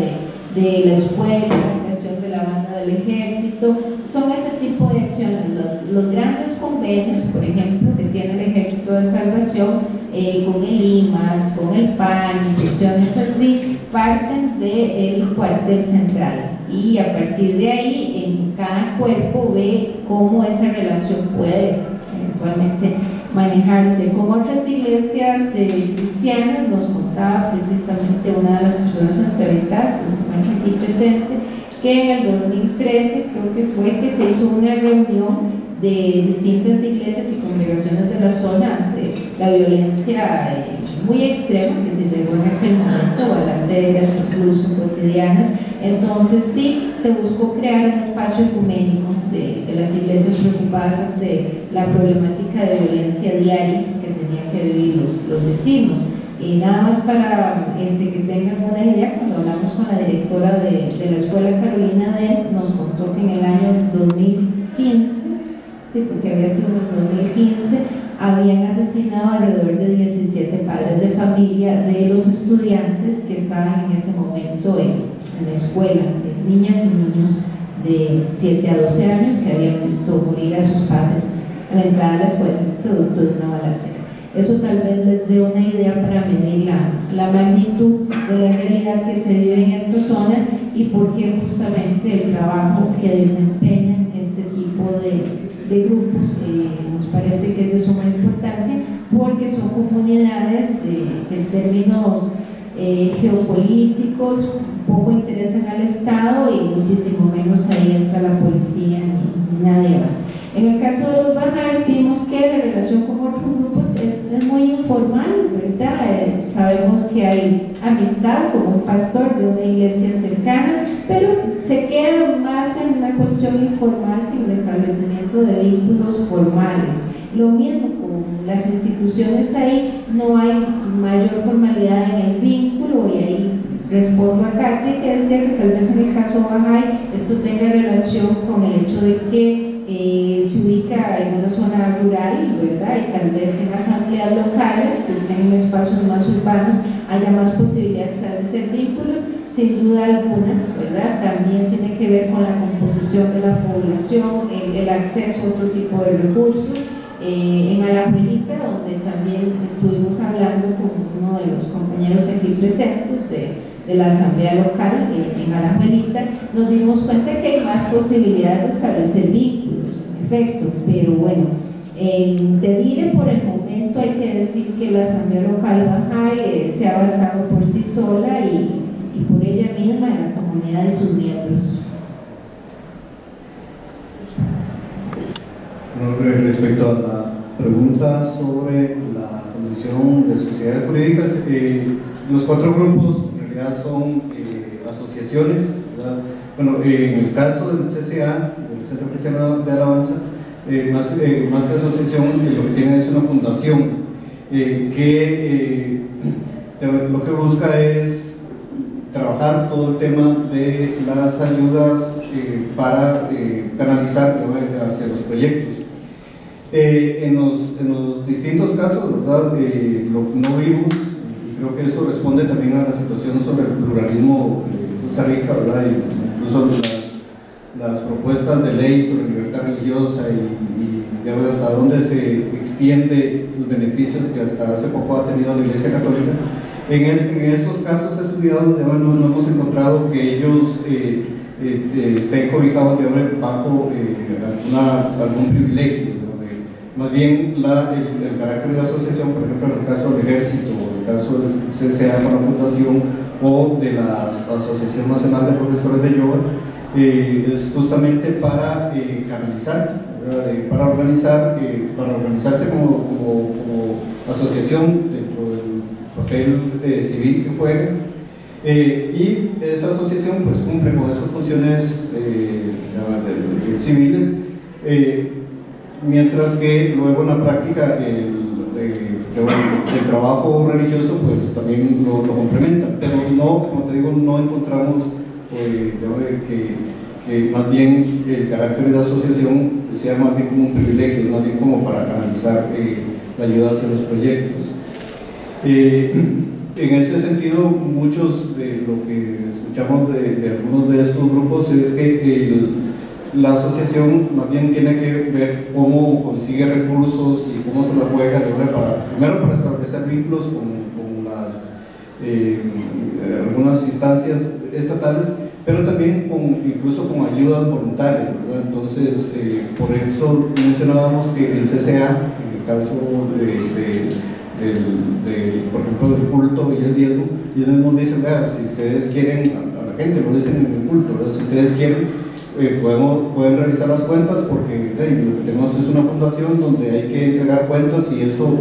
de la escuela, creación de la banda del ejército. Son ese tipo de acciones. Los grandes convenios, por ejemplo, que tiene el Ejército de Salvación con el IMAS, con el PAN, cuestiones así, parten del cuartel central y a partir de ahí en cada cuerpo ve cómo esa relación puede eventualmente manejarse. Con otras iglesias cristianas nos contaba precisamente una de las personas entrevistadas que se encuentra aquí presente, que en el 2013 creo que fue que se hizo una reunión de distintas iglesias y congregaciones de la zona ante la violencia muy extrema que se llegó en aquel momento, balaceras incluso cotidianas. Entonces sí, se buscó crear un espacio ecuménico de las iglesias preocupadas ante la problemática de violencia diaria que tenían que vivir los vecinos. Y nada más para que tengan una idea, cuando hablamos con la directora de la Escuela Carolina Den, nos contó que en el año 2015, sí, porque 2015 habían asesinado alrededor de 17 padres de familia de los estudiantes que estaban en ese momento en la escuela, niñas y niños de 7 a 12 años que habían visto morir a sus padres a la entrada de la escuela producto de una balacera. Eso tal vez les dé una idea para medir la magnitud de la realidad que se vive en estas zonas y por qué justamente el trabajo que desempeñan este tipo de grupos nos parece que es de suma importancia, porque son comunidades que en términos geopolíticos poco interesan al Estado y muchísimo menos ahí entra la policía ni nadie más. En el caso de los bajáis vimos que la relación con otros grupos es muy informal, ¿verdad? Sabemos que hay amistad con un pastor de una iglesia cercana, pero se queda más en una cuestión informal que en el establecimiento de vínculos formales. Lo mismo con las instituciones, ahí no hay mayor formalidad en el vínculo, y ahí respondo a Katia que decía que tal vez en el caso Bahá'í esto tenga relación con el hecho de que se ubica en una zona rural, ¿verdad? Y tal vez en asambleas locales que estén en espacios más urbanos haya más posibilidad de establecer vínculos, sin duda alguna, ¿verdad? También tiene que ver con la composición de la población, el acceso a otro tipo de recursos. En Alajuelita, donde también estuvimos hablando con uno de los compañeros aquí presentes de la asamblea local en Alajuelita, nos dimos cuenta que hay más posibilidades de establecer vínculos, en efecto, pero bueno, en Tevire por el momento hay que decir que la asamblea local Bahá'í se ha basado por sí sola y por ella misma en la comunidad de sus miembros. Respecto a la pregunta sobre la condición de sociedades jurídicas, los 4 grupos en realidad son asociaciones, ¿verdad? Bueno, en el caso del CCA, del Centro Cristiano de Alabanza, más que asociación, lo que tiene es una fundación que lo que busca es trabajar todo el tema de las ayudas para canalizar hacia los proyectos. En los distintos casos, ¿verdad? No vimos, y creo que eso responde también a la situación sobre el pluralismo de Costa Rica, ¿verdad? Incluso las propuestas de ley sobre libertad religiosa y hasta dónde se extiende los beneficios que hasta hace poco ha tenido la Iglesia Católica. En estos casos estudiados, no hemos encontrado que ellos estén cobijados bajo algún privilegio. Más bien el carácter de asociación, por ejemplo en el caso del Ejército, o en el caso del CCA con la Fundación o de la Asociación Nacional de Profesores de Yoga, es justamente para canalizar, para organizarse como asociación dentro del papel civil que juega, y esa asociación pues cumple con esas funciones civiles, mientras que luego en la práctica el trabajo religioso pues también lo complementa, pero no, como te digo, no encontramos que más bien el carácter de asociación sea más bien como un privilegio, más bien como para canalizar la ayuda hacia los proyectos. En ese sentido, muchos de lo que escuchamos de algunos de estos grupos es que la asociación más bien tiene que ver cómo consigue recursos y cómo se la juega primero para establecer vínculos con algunas instancias estatales, pero también incluso con ayudas voluntarias, ¿verdad? Entonces, por eso mencionábamos que el CCA, en el caso por ejemplo, del culto y el diezmo, y ellos nos dicen, vea, si ustedes quieren, a la gente lo dicen en el culto, ¿verdad? Si ustedes quieren, pueden revisar las cuentas, porque lo que tenemos es una fundación donde hay que entregar cuentas y eso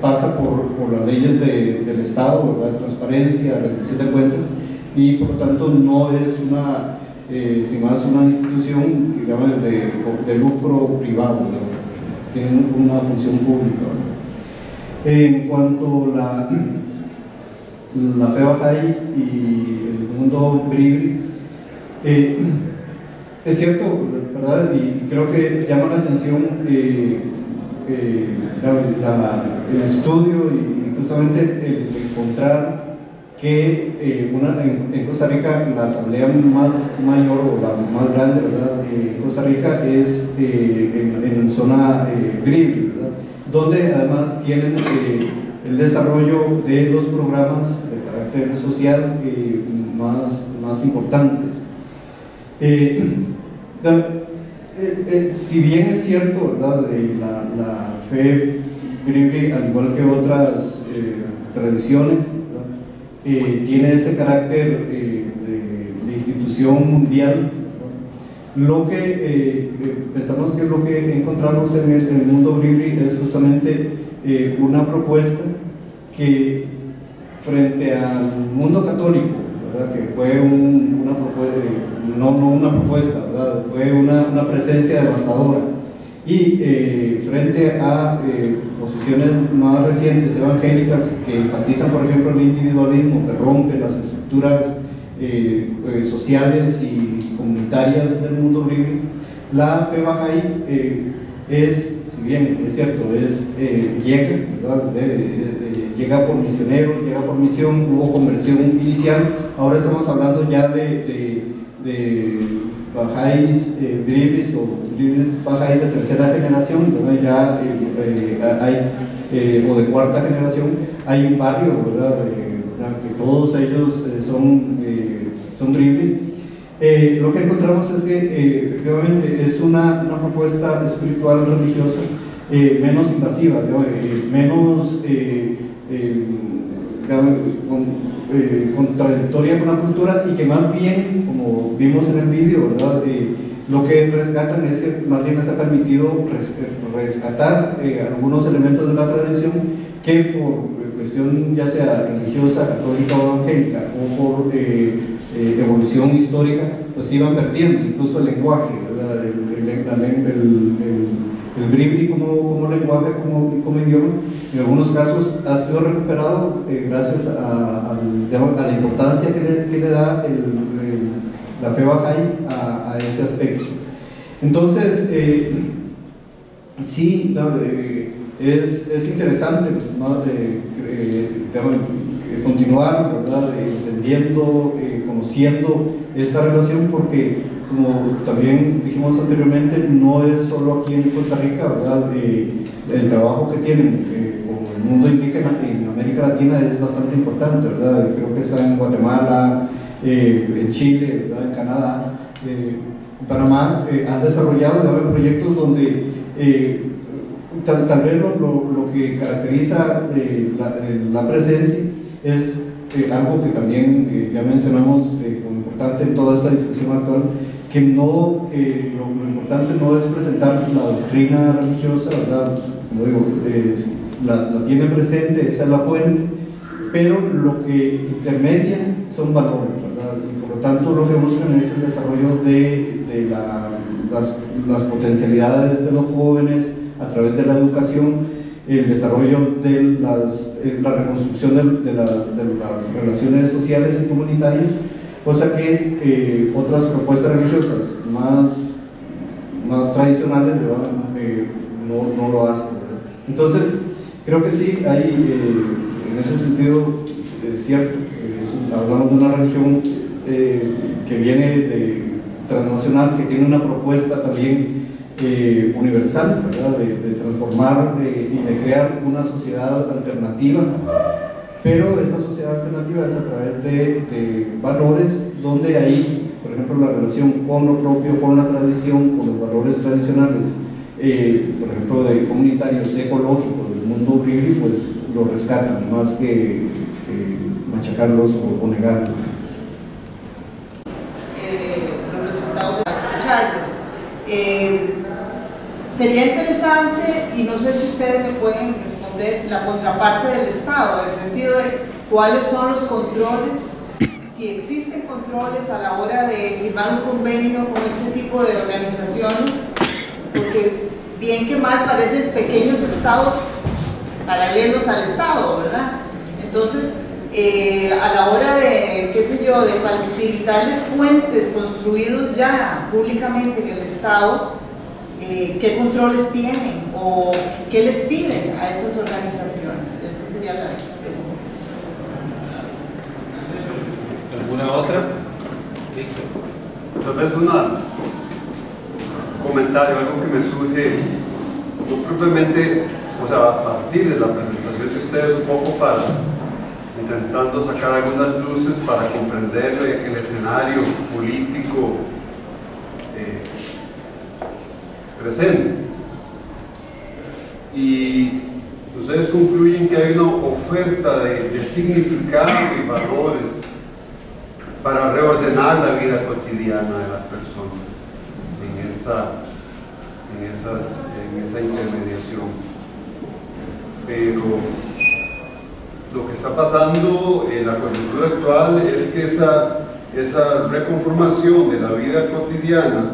pasa por las leyes del Estado, ¿verdad? Transparencia, rendición de cuentas, y por lo tanto no es sin más una institución, digamos, de lucro privado, ¿verdad? Tiene una función pública, ¿verdad? En cuanto a la fe Bahá'í y el mundo Bribri, es cierto, ¿verdad? Y creo que llama la atención el estudio y justamente el encontrar que en Costa Rica la asamblea más mayor o la más grande, ¿verdad?, en Costa Rica es en zona Gribri, ¿verdad?, donde además tienen el desarrollo de los programas de carácter social más importantes. Si bien es cierto, ¿verdad?, la fe Gribri, al igual que otras tradiciones, tiene ese carácter de institución mundial, ¿no? Lo que pensamos que lo que encontramos en el mundo Gribri es justamente una propuesta que frente al mundo católico, ¿verdad?, que fue una propuesta, no una propuesta, ¿verdad?, fue una presencia devastadora, y frente a posiciones más recientes evangélicas que enfatizan, por ejemplo, el individualismo, que rompe las estructuras sociales y comunitarias del mundo Gribri, la fe Bahá'í si bien es cierto, llega por misioneros, llega por misión, hubo conversión inicial, ahora estamos hablando ya de Bahá'ís Gribris o Bahá'ís de tercera generación, donde ya hay, o de cuarta generación, hay un barrio, ¿verdad?, que todos ellos son Gribris. Lo que encontramos es que efectivamente es una propuesta espiritual religiosa menos invasiva, menos contradictoria con la cultura, y que más bien, como vimos en el vídeo, ¿verdad?, lo que rescatan es que más bien les ha permitido rescatar algunos elementos de la tradición que por cuestión ya sea religiosa, católica o evangélica, o por evolución histórica, pues iban perdiendo, incluso el lenguaje, ¿verdad?, el Gribri como lenguaje, como idioma, en algunos casos ha sido recuperado gracias a la importancia que le da la fe Bahá'í a ese aspecto. Entonces, sí, es interesante, ¿no?, continuar, ¿verdad?, entendiendo, conociendo esta relación, porque como también dijimos anteriormente, no es solo aquí en Costa Rica, ¿verdad?, el trabajo que tienen con el mundo indígena en América Latina es bastante importante, ¿verdad? Creo que está en Guatemala, en Chile, ¿verdad?, en Canadá, en Panamá, han desarrollado proyectos donde tal vez lo que caracteriza la presencia es algo que también ya mencionamos como importante en toda esta discusión actual, que lo importante no es presentar la doctrina religiosa, ¿verdad?, como digo, la tiene presente, esa es la fuente, pero lo que intermedian son valores, ¿verdad?, y por lo tanto lo que buscan es el desarrollo de las potencialidades de los jóvenes a través de la educación, el desarrollo de la reconstrucción de las relaciones sociales y comunitarias, cosa que otras propuestas religiosas más tradicionales no lo hacen, ¿verdad? Entonces, creo que sí, hay en ese sentido, cierto, hablamos de una religión que viene transnacional, que tiene una propuesta también universal, ¿verdad?, de transformar y de crear una sociedad alternativa, pero esa sociedad alternativa es a través de valores donde hay, por ejemplo, la relación con lo propio, con la tradición, con los valores tradicionales, por ejemplo, de comunitarios, ecológicos del mundo Gribri, pues lo rescatan más que machacarlos o negarlos. Los resultados de escucharlos. Sería interesante, y no sé si ustedes me pueden responder, la contraparte del Estado, en el sentido de cuáles son los controles, si existen controles a la hora de firmar un convenio con este tipo de organizaciones, porque bien que mal parecen pequeños estados paralelos al Estado, ¿verdad? Entonces, a la hora de, qué sé yo, de facilitarles puentes construidos ya públicamente en el Estado, qué controles tienen o qué les piden a estas organizaciones. Esa sería la pregunta. ¿Alguna otra? Tal vez un comentario, algo que me surge, no propiamente, o sea, a partir de la presentación de ustedes, un poco para intentando sacar algunas luces para comprender el escenario político presente. Y ustedes concluyen que hay una oferta de significado y valores para reordenar la vida cotidiana de las personas en esa intermediación. Pero lo que está pasando en la coyuntura actual es que esa reconformación de la vida cotidiana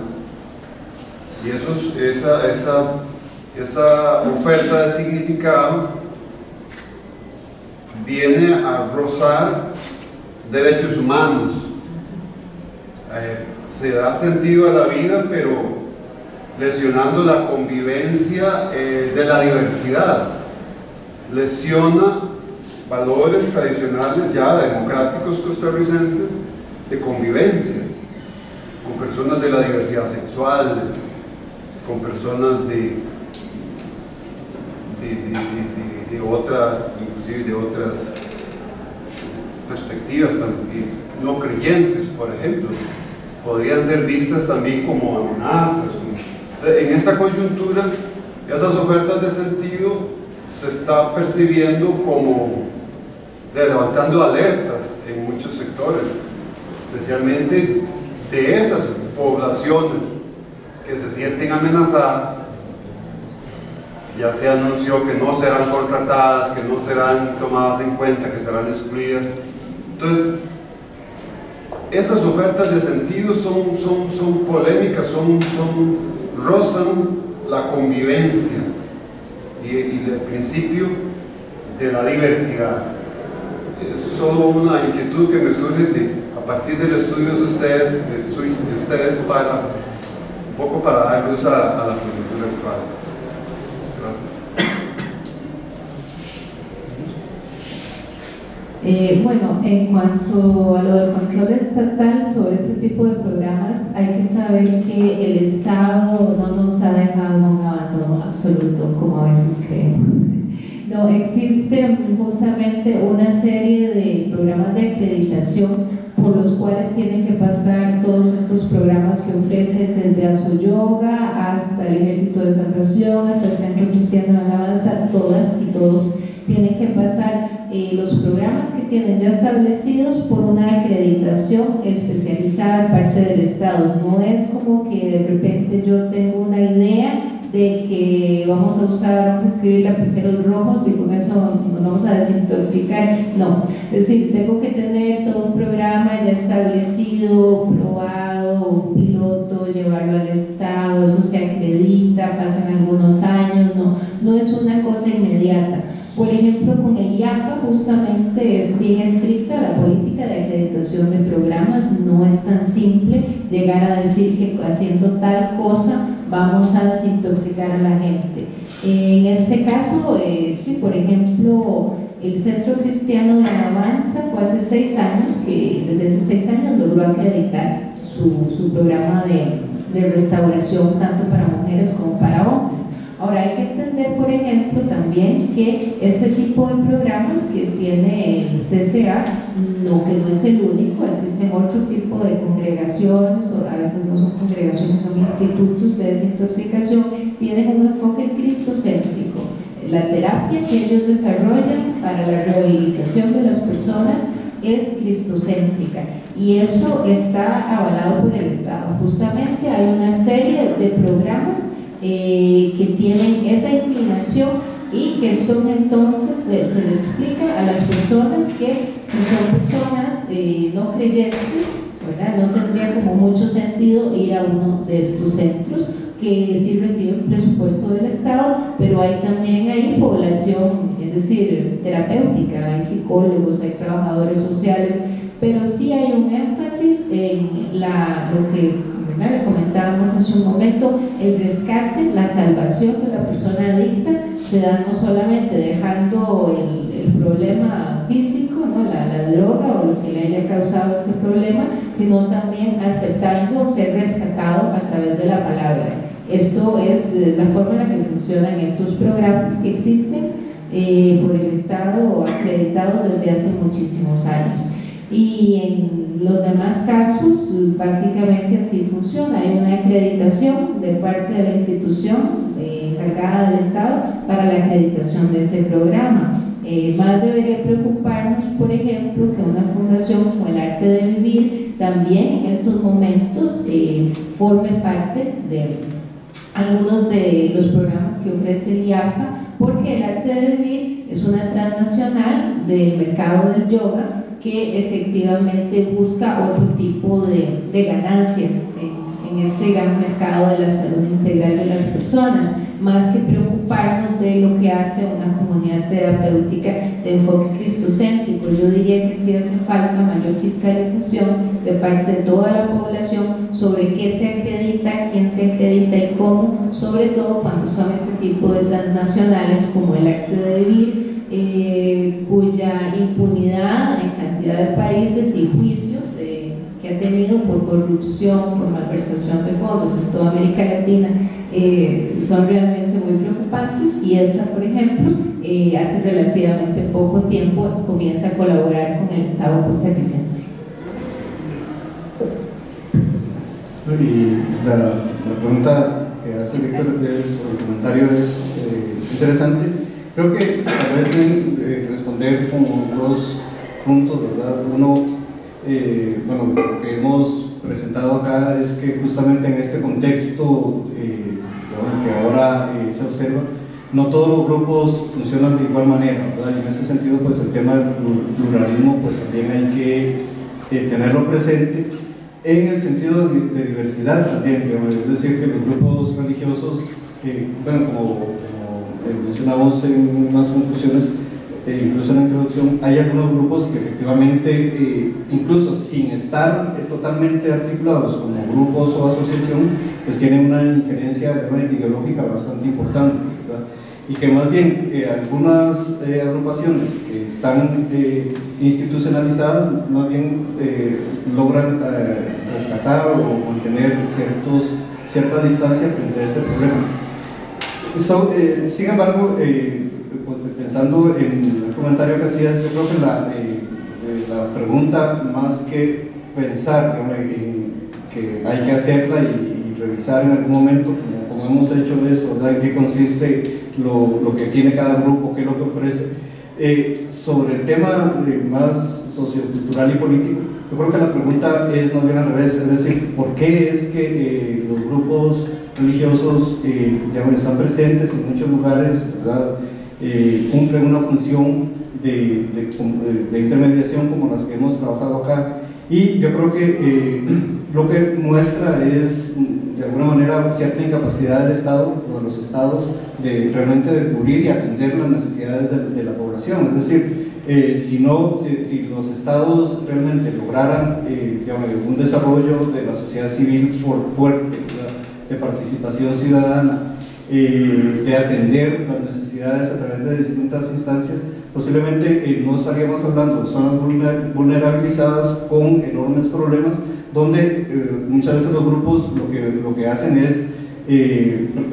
y esa oferta de significado viene a rozar derechos humanos. Se da sentido a la vida, pero lesionando la convivencia de la diversidad. Lesiona valores tradicionales ya democráticos costarricenses de convivencia con personas de la diversidad sexual, con personas de otras, inclusive de otras perspectivas, también no creyentes, por ejemplo, podrían ser vistas también como amenazas. En esta coyuntura, esas ofertas de sentido se está percibiendo como levantando alertas en muchos sectores, especialmente de esas poblaciones que se sienten amenazadas. Ya se anunció que no serán contratadas, que no serán tomadas en cuenta, que serán excluidas. Entonces, esas ofertas de sentido son polémicas, rozan la convivencia y el principio de la diversidad. Es solo una inquietud que me surge a partir del estudio de ustedes para un poco para dar luz a la coyuntura actual. Bueno, en cuanto a lo del control estatal sobre este tipo de programas, hay que saber que el Estado no nos ha dejado un abandono absoluto, como a veces creemos. No, existe justamente una serie de programas de acreditación por los cuales tienen que pasar todos estos programas que ofrecen desde Asoyoga hasta el Ejército de Salvación, hasta el Centro Cristiano de Alabanza, todas y todos tienen que pasar los programas que tienen ya establecidos por una acreditación especializada en parte del Estado. No es como que de repente yo tengo una idea de que vamos a escribir lapiceros rojos y con eso nos vamos a desintoxicar. No, es decir, tengo que tener todo un programa ya establecido, probado, un piloto, llevarlo al Estado, eso se acredita, pasan algunos años, no es una cosa inmediata. Por ejemplo, con el IAFA justamente es bien estricta la política de acreditación de programas, no es tan simple llegar a decir que haciendo tal cosa vamos a desintoxicar a la gente. En este caso, sí, por ejemplo, el Centro Cristiano de Alabanza fue hace 6 años que desde hace 6 años logró acreditar su programa de restauración tanto para mujeres como para hombres. Ahora hay que entender, por ejemplo, también que este tipo de programas que tiene el CCA, que no es el único, existen otro tipo de congregaciones, o a veces no son congregaciones, son institutos de desintoxicación, tienen un enfoque cristocéntrico. La terapia que ellos desarrollan para la rehabilitación de las personas es cristocéntrica y eso está avalado por el Estado. Justamente hay una serie de programas que tienen esa inclinación y que son entonces, se le explica a las personas que si son personas no creyentes, ¿verdad? No tendría como mucho sentido ir a uno de estos centros que sí reciben presupuesto del Estado, pero hay también ahí población, es decir, terapéutica, hay psicólogos, hay trabajadores sociales, pero sí hay un énfasis en lo que ¿verdad? Le comentábamos hace un momento, el rescate, la salvación de la persona adicta se da no solamente dejando el problema físico, ¿no? la droga o lo que le haya causado este problema, sino también aceptando ser rescatado a través de la palabra. Esto es la forma en la que funcionan estos programas que existen por el Estado acreditados desde hace muchísimos años. Y en los demás casos, básicamente así funciona. Hay una acreditación de parte de la institución encargada del Estado para la acreditación de ese programa. Más debería preocuparnos, por ejemplo, que una fundación como el Arte de Vivir también en estos momentos forme parte de algunos de los programas que ofrece el IAFA, porque el Arte de Vivir es una transnacional del mercado del yoga que efectivamente busca otro tipo de ganancias en este gran mercado de la salud integral de las personas, más que preocuparnos de lo que hace una comunidad terapéutica de enfoque cristocéntrico. Yo diría que sí hace falta mayor fiscalización de parte de toda la población sobre qué se acredita, quién se acredita y cómo, sobre todo cuando son este tipo de transnacionales como el Arte de Vivir, cuya impunidad en cantidad de países y juicios que ha tenido por corrupción, por malversación de fondos en toda América Latina son realmente muy preocupantes, y esta, por ejemplo, hace relativamente poco tiempo comienza a colaborar con el Estado costarricense. Y la pregunta que hace Víctor o el comentario es interesante. Creo que tal vez deben responder como dos puntos, ¿verdad? Uno, bueno, lo que hemos presentado acá es que justamente en este contexto que ahora se observa, no todos los grupos funcionan de igual manera, ¿verdad? Y en ese sentido, pues el tema del pluralismo, pues también hay que tenerlo presente en el sentido de diversidad también, digamos. Es decir, que los grupos religiosos, bueno, como mencionamos en unas conclusiones, incluso en la introducción, hay algunos grupos que efectivamente, incluso sin estar totalmente articulados como grupos o asociación, pues tienen una injerencia ideológica bastante importante, ¿verdad? Y que más bien algunas agrupaciones que están institucionalizadas, más bien logran rescatar o mantener cierta distancia frente a este problema. Sin embargo, pensando en el comentario que hacías, yo creo que la pregunta, más que pensar, digamos, que hay que hacerla y revisar en algún momento, como hemos hecho eso, ¿verdad? En qué consiste lo que tiene cada grupo, qué es lo que ofrece. Sobre el tema más sociocultural y político, yo creo que la pregunta es más bien al revés, es decir, ¿por qué es que los grupos religiosos ya están presentes en muchos lugares, ¿verdad? Cumplen una función de intermediación como las que hemos trabajado acá? Y yo creo que lo que muestra es de alguna manera cierta incapacidad del Estado o de los estados de realmente cubrir y atender las necesidades de la población. Es decir, si los estados realmente lograran digamos, un desarrollo de la sociedad civil fuerte, ¿verdad? De participación ciudadana, de atender las necesidades a través de distintas instancias, posiblemente no estaríamos hablando de zonas vulnerabilizadas con enormes problemas, donde muchas veces los grupos lo que hacen es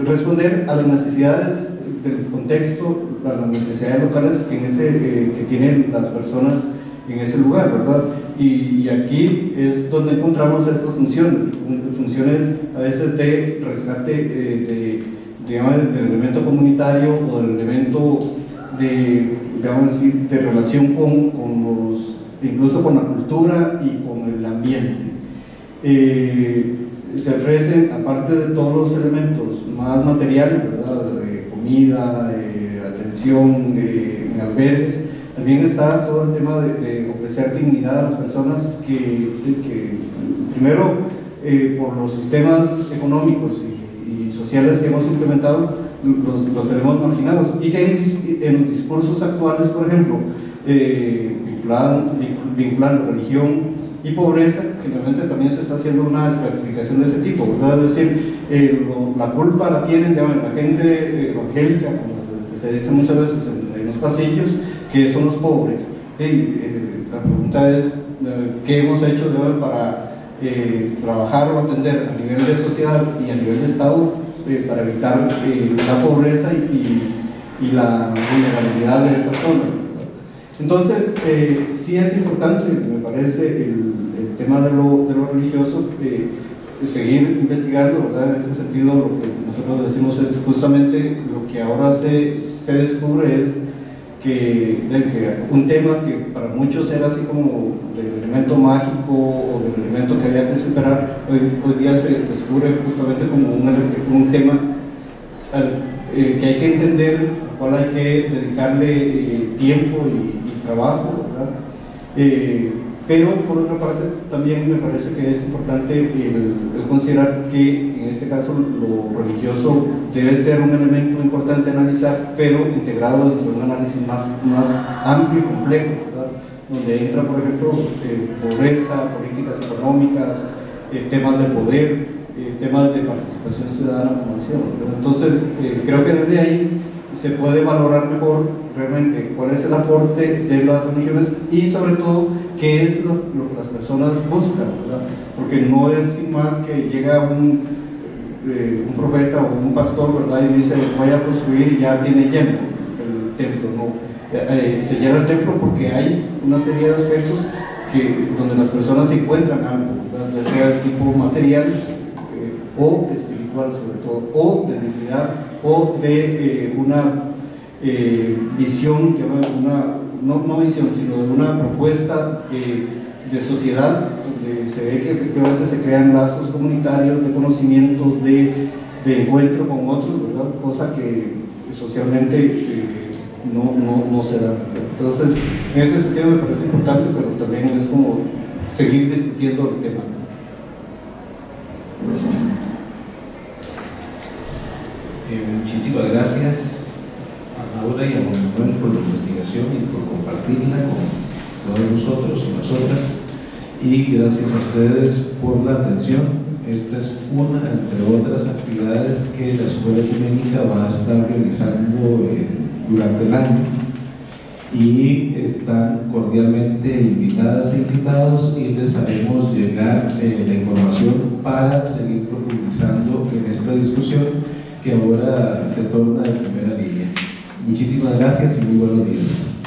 responder a las necesidades del contexto, a las necesidades locales que tienen las personas en ese lugar, ¿verdad? Y aquí es donde encontramos estas funciones a veces de rescate digamos, del elemento comunitario o del elemento de relación incluso con la cultura y con el ambiente. Se ofrecen, aparte de todos los elementos más materiales, ¿verdad? De comida, atención, en albergues, también está todo el tema de ofrecer dignidad a las personas que primero, por los sistemas económicos y sociales que hemos implementado, los tenemos marginados, y que en los discursos actuales, por ejemplo, vinculando religión y pobreza, generalmente también se está haciendo una estratificación de ese tipo, ¿verdad? Es decir, la culpa la tienen, digamos, la gente evangélica, como se dice muchas veces en los pasillos, que son los pobres. La pregunta es, ¿qué hemos hecho, digamos, para trabajar o atender a nivel de sociedad y a nivel de Estado para evitar la pobreza y la vulnerabilidad de esa zona? Entonces, sí es importante, me parece, el tema de lo religioso, seguir investigando, ¿verdad? En ese sentido, lo que nosotros decimos es justamente lo que ahora se descubre es que un tema que para muchos era así como del elemento mágico o del elemento que había que superar, hoy día se descubre justamente como un tema que hay que entender, al cual hay que dedicarle tiempo y trabajo, ¿verdad? Pero por otra parte también me parece que es importante el considerar que en este caso lo religioso debe ser un elemento importante a analizar, pero integrado dentro de un análisis más amplio y complejo, ¿verdad? Donde entra, por ejemplo, pobreza, políticas económicas, temas de poder, temas de participación ciudadana, como decíamos. Entonces, creo que desde ahí se puede valorar mejor realmente cuál es el aporte de las religiones y sobre todo qué es lo que las personas buscan, ¿verdad? Porque no es sin más que llega un profeta o un pastor, ¿verdad? Y dice voy a construir y ya tiene lleno el templo, ¿no? Se llena el templo porque hay una serie de aspectos donde las personas encuentran algo, ¿verdad? Ya sea de tipo material o espiritual sobre todo, o de dignidad, o de una visión, no visión, sino de una propuesta de sociedad, donde se ve que efectivamente se crean lazos comunitarios de conocimiento, de encuentro con otros, ¿verdad? Cosa que socialmente no se da. Entonces, en ese sentido me parece importante, pero también es como seguir discutiendo el tema. Muchísimas gracias a Laura y a Juan Manuel por la investigación y por compartirla con todos nosotros y nosotras, y gracias a ustedes por la atención. Esta es una, entre otras actividades, que la Escuela Ecuménica va a estar realizando durante el año, y están cordialmente invitadas e invitados, y les haremos llegar la información para seguir profundizando en esta discusión que ahora se torna de primera línea. Muchísimas gracias y muy buenos días.